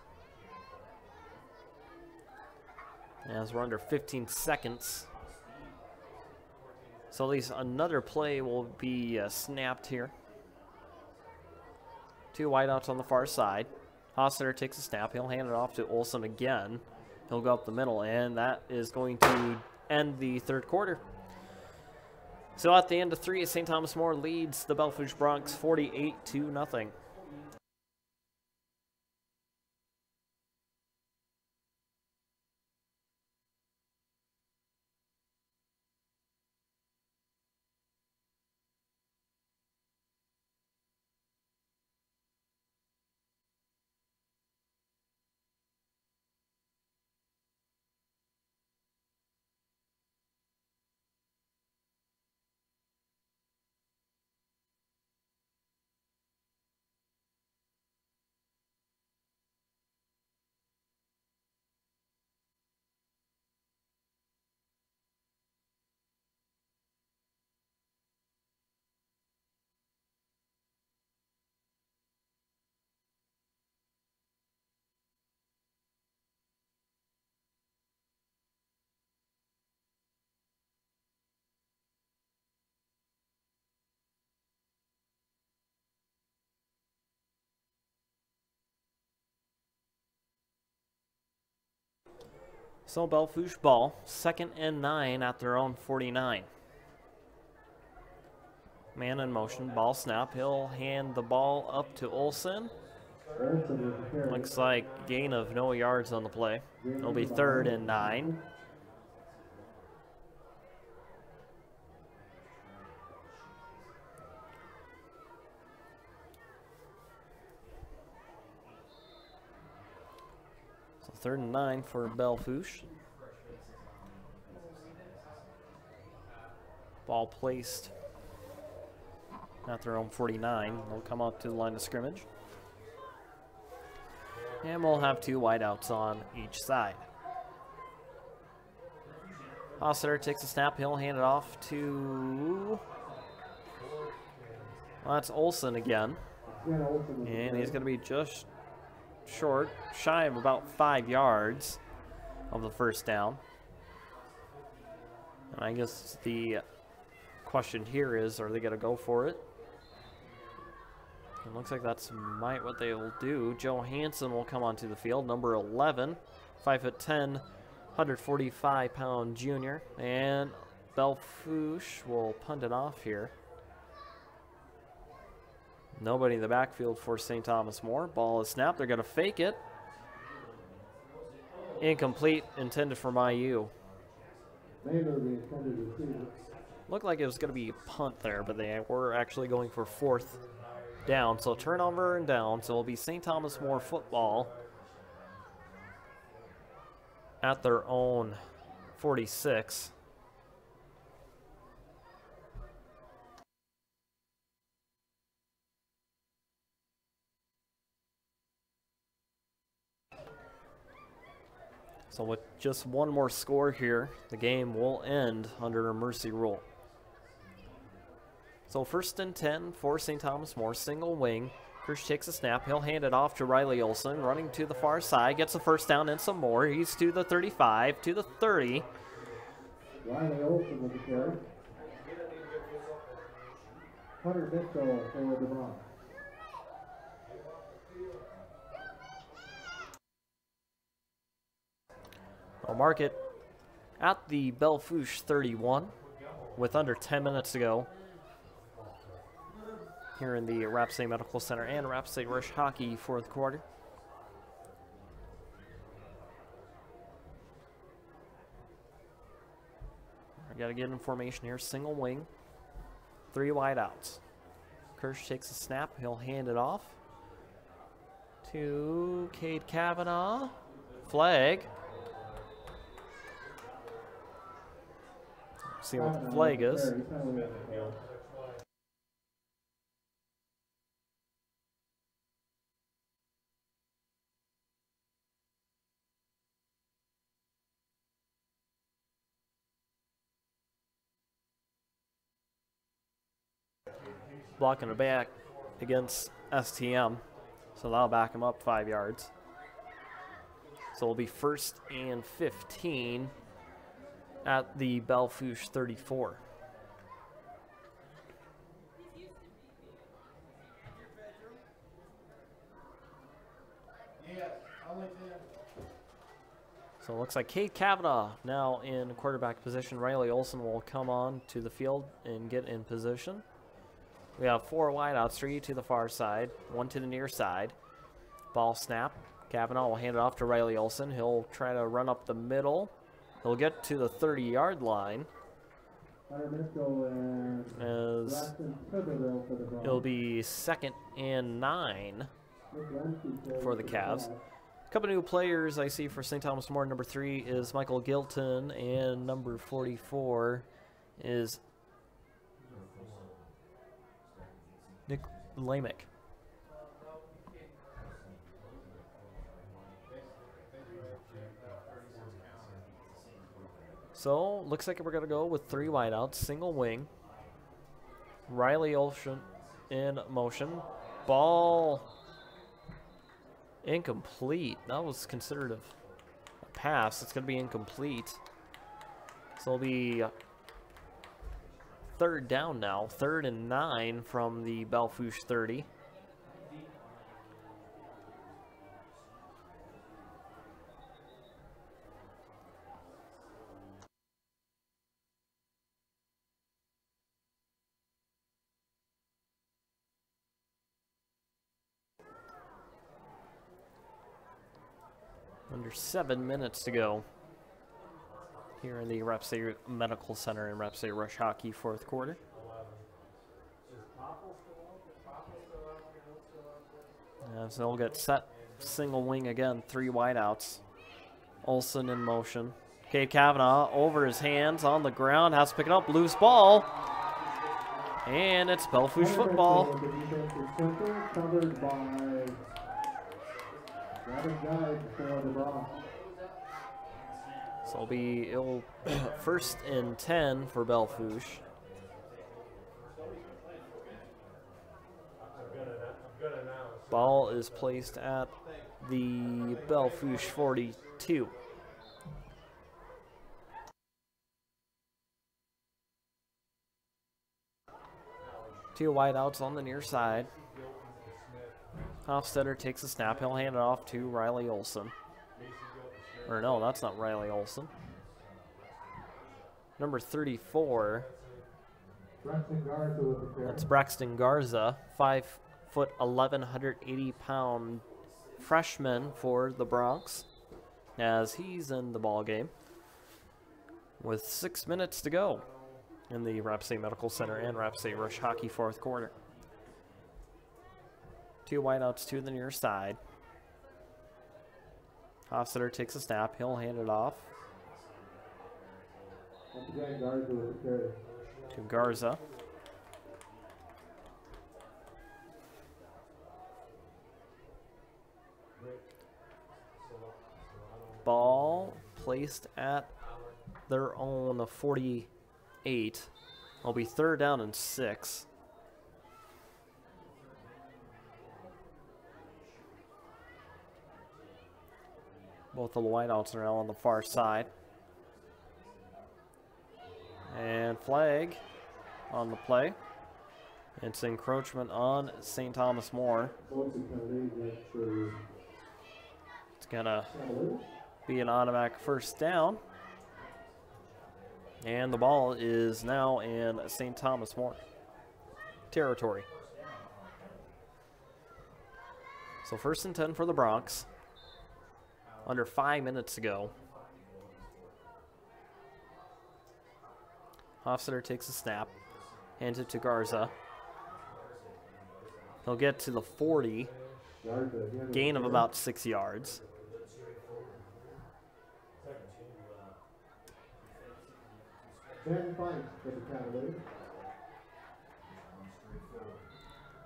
As we're under 15 seconds. So at least another play will be snapped here. 2 wideouts on the far side. Hostetter takes a snap. He'll hand it off to Olson again. He'll go up the middle, and that is going to end the third quarter. So at the end of 3, St. Thomas More leads the Belle Fourche Broncs 48-0. So Belle Fourche ball, 2nd and 9 at their own 49. Man in motion, ball snap. He'll hand the ball up to Olson. Looks like gain of no yards on the play. It'll be 3rd and 9. So 3rd and 9 for Belle Fourche. Ball placed at their own 49. They'll come out to the line of scrimmage. And we'll have 2 wideouts on each side. Hostetter takes a snap. He'll hand it off to... Well, that's Olson again. And he's going to be just short, shy of about 5 yards of the first down. And I guess the question here is, are they going to go for it? It looks like that's what they will do. Joe Hansen will come onto the field, number 11, 5'10", 145-pound junior. And Belle Fourche will punt it off here. Nobody in the backfield for St. Thomas More. Ball is snapped. They're going to fake it. Incomplete, intended for IU. Looked like it was going to be a punt there, but they were actually going for 4th down. So turnover and down. So it'll be St. Thomas More football at their own 46. So with just one more score here, the game will end under a mercy rule. So 1st and 10 for St. Thomas More, single wing. Kirsch takes a snap. He'll hand it off to Riley Olson, running to the far side. Gets a first down and some more. He's to the 35, to the 30. Riley Olson with the carry. Hunter Mitchell for the Bronx. I'll mark it at the Belle Fourche 31 with under 10 minutes to go here in the Rapid City Medical Center and Rapid City Rush Hockey 4th quarter. I got to get information here. Single wing, 3 wide outs. Kirsch takes a snap. He'll hand it off to Cade Kavanaugh. Flag. See what the flag is. Blocking it back against STM, so that'll back him up 5 yards. So it'll be 1st and 15 at the Belle Fourche 34. So it looks like Cade Kavanaugh now in quarterback position. Riley Olson will come on to the field and get in position. We have 4 wideouts, 3 to the far side, 1 to the near side. Ball snap. Kavanaugh will hand it off to Riley Olson. He'll try to run up the middle. He'll get to the 30-yard line. As it'll be 2nd and 9 for the Cavs. A couple new players I see for St. Thomas More. Number 3 is Michael Gilton, and number 44 is Nick Lamick. So, looks like we're going to go with 3 wideouts, single wing. Riley Olson in motion. Ball incomplete. That was considered a pass. It's going to be incomplete. So it'll be 3rd down now. 3rd and 9 from the Belle Fourche 30. Under 7 minutes to go here in the Rapid City Medical Center and Rapid City Rush Hockey 4th quarter. So they'll get set, single wing again, 3 wideouts. Olson in motion. Cade Kavanaugh over his hands on the ground, has to pick it up, loose ball. And it's Belle Fourche football. So it'll be 1st and 10 for Belle Fourche. Ball is placed at the Belle Fourche 42. Two wideouts on the near side. Hofstetter takes a snap. He'll hand it off to Riley Olson. Or no, that's not Riley Olson. Number 34. That's Braxton Garza, 5 foot 1,180-pound freshman for the Bronx, as he's in the ball game with 6 minutes to go in the Rapid City Medical Center and Rapid City Rush Hockey 4th quarter. 2 wideouts to the near side. Hofstetter takes a snap. He'll hand it off to Garza. Ball placed at their own 48. It'll be 3rd down and 6. Both the wideouts are now on the far side. And flag on the play. It's encroachment on St. Thomas More. It's gonna be an automatic 1st down. And the ball is now in St. Thomas More territory. So 1st and 10 for the Bronx. Under 5 minutes to go. Hofstetter takes a snap, hands it to Garza. He'll get to the 40, gain of about 6 yards.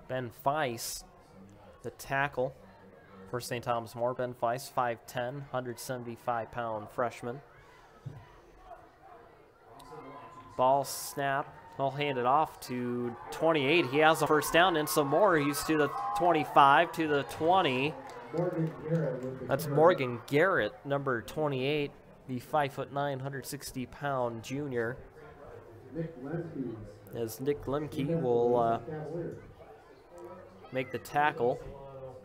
Ben Feiss, the tackle for St. Thomas More. Ben Feiss, 5'10", 175-pound freshman. Ball snap. He'll hand it off to 28. He has a 1st down and some more. He's to the 25, to the 20. That's Morgan Garrett, number 28, the 5'9", 160-pound junior. As Nick Lemke will make the tackle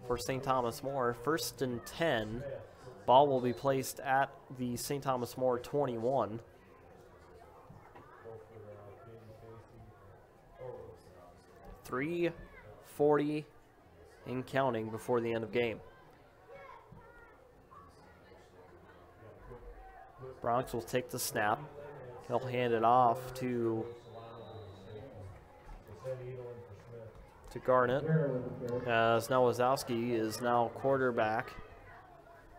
for St. Thomas More. 1st and 10. Ball will be placed at the St. Thomas More 21. .340 in counting before the end of game. Bronx will take the snap. He'll hand it off to Garnett, as now Wazowski is now quarterback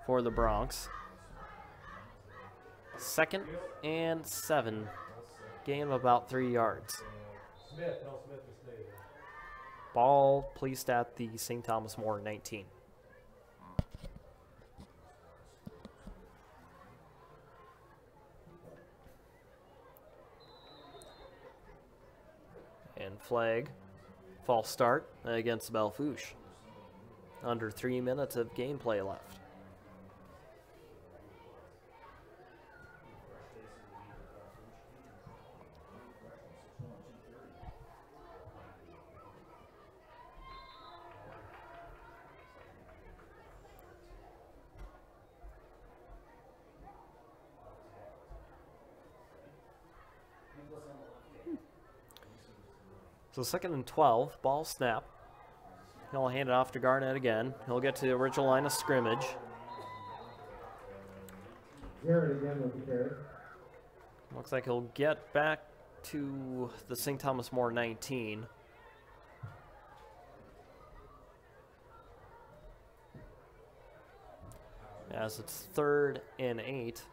for the Bronx. 2nd and 7, gain of about 3 yards. Ball placed at the St. Thomas More 19. And flag. False start against Belle Fourche. Under 3 minutes of gameplay left. So 2nd and 12, ball snap. He'll hand it off to Garnett again. He'll get to the original line of scrimmage. Garrett again with the carry. Looks like he'll get back to the St. Thomas More 19. As it's 3rd and 8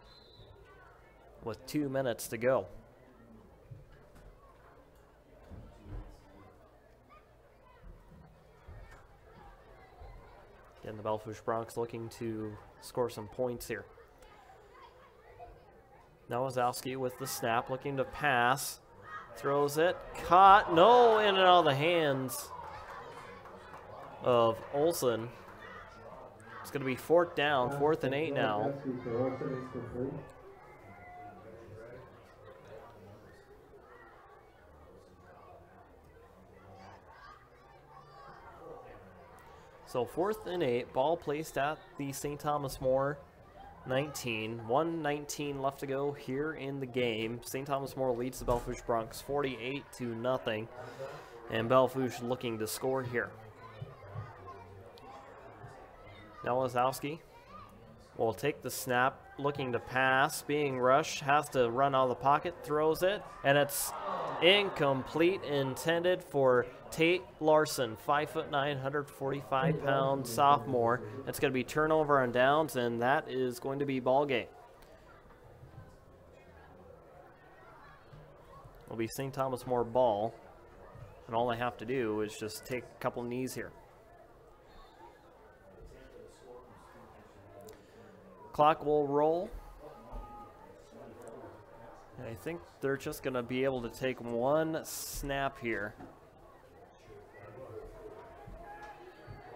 with 2 minutes to go. Again, the Belle Fourche Bronx looking to score some points here. Now Wazowski with the snap, looking to pass. Throws it, caught, no, in and out of the hands of Olsen. It's going to be 4th down, 4th and 8 now. So 4th and 8, ball placed at the St. Thomas More 19. 1:19 left to go here in the game. St. Thomas More leads the Belle Fourche Bronx 48-0. And Belle Fourche looking to score here. Now Wazowski will take the snap, looking to pass, being rushed, has to run out of the pocket, throws it, and it's incomplete, intended for Tate Larson, 5'9", 145-pound sophomore. It's going to be turnover on downs, and that is going to be ball game. It'll be St. Thomas More ball, and all they have to do is just take a couple knees here. Clock will roll I think they're just going to be able to take one snap here.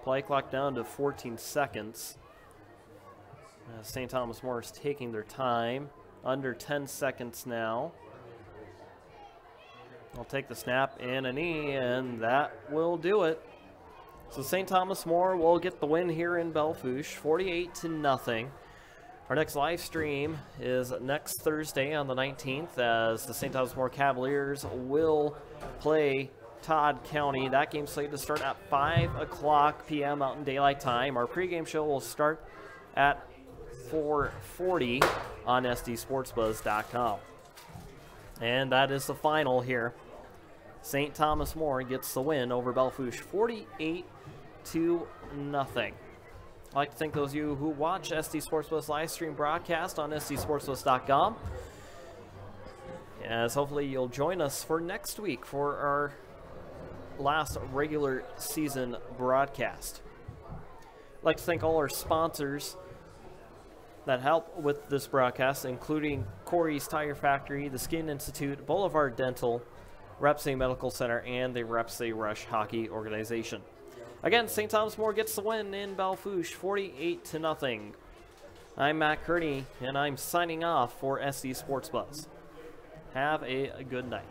Play clock down to 14 seconds. St. Thomas More is taking their time. Under 10 seconds now. I'll take the snap and a knee, and that will do it. So St. Thomas More will get the win here in Belle Fourche, 48-0. Our next live stream is next Thursday on the 19th as the St. Thomas More Cavaliers will play Todd County. That game's slated to start at 5 o'clock p.m. Mountain Daylight Time. Our pregame show will start at 4:40 on SDSportsBuzz.com. And that is the final here. St. Thomas More gets the win over Belle Fourche, 48-0. I'd like to thank those of you who watch SD Sports Buzz live stream broadcast on SDSportsBuzz.com. As hopefully you'll join us for next week for our last regular season broadcast. I'd like to thank all our sponsors that help with this broadcast, including Corey's Tire Factory, the Skin Institute, Boulevard Dental, Repsay Medical Center, and the Repsay Rush Hockey Organization. Again, St. Thomas More gets the win in Belle Fourche, 48-0. I'm Matt Kearney, and I'm signing off for SD Sports Buzz. Have a good night.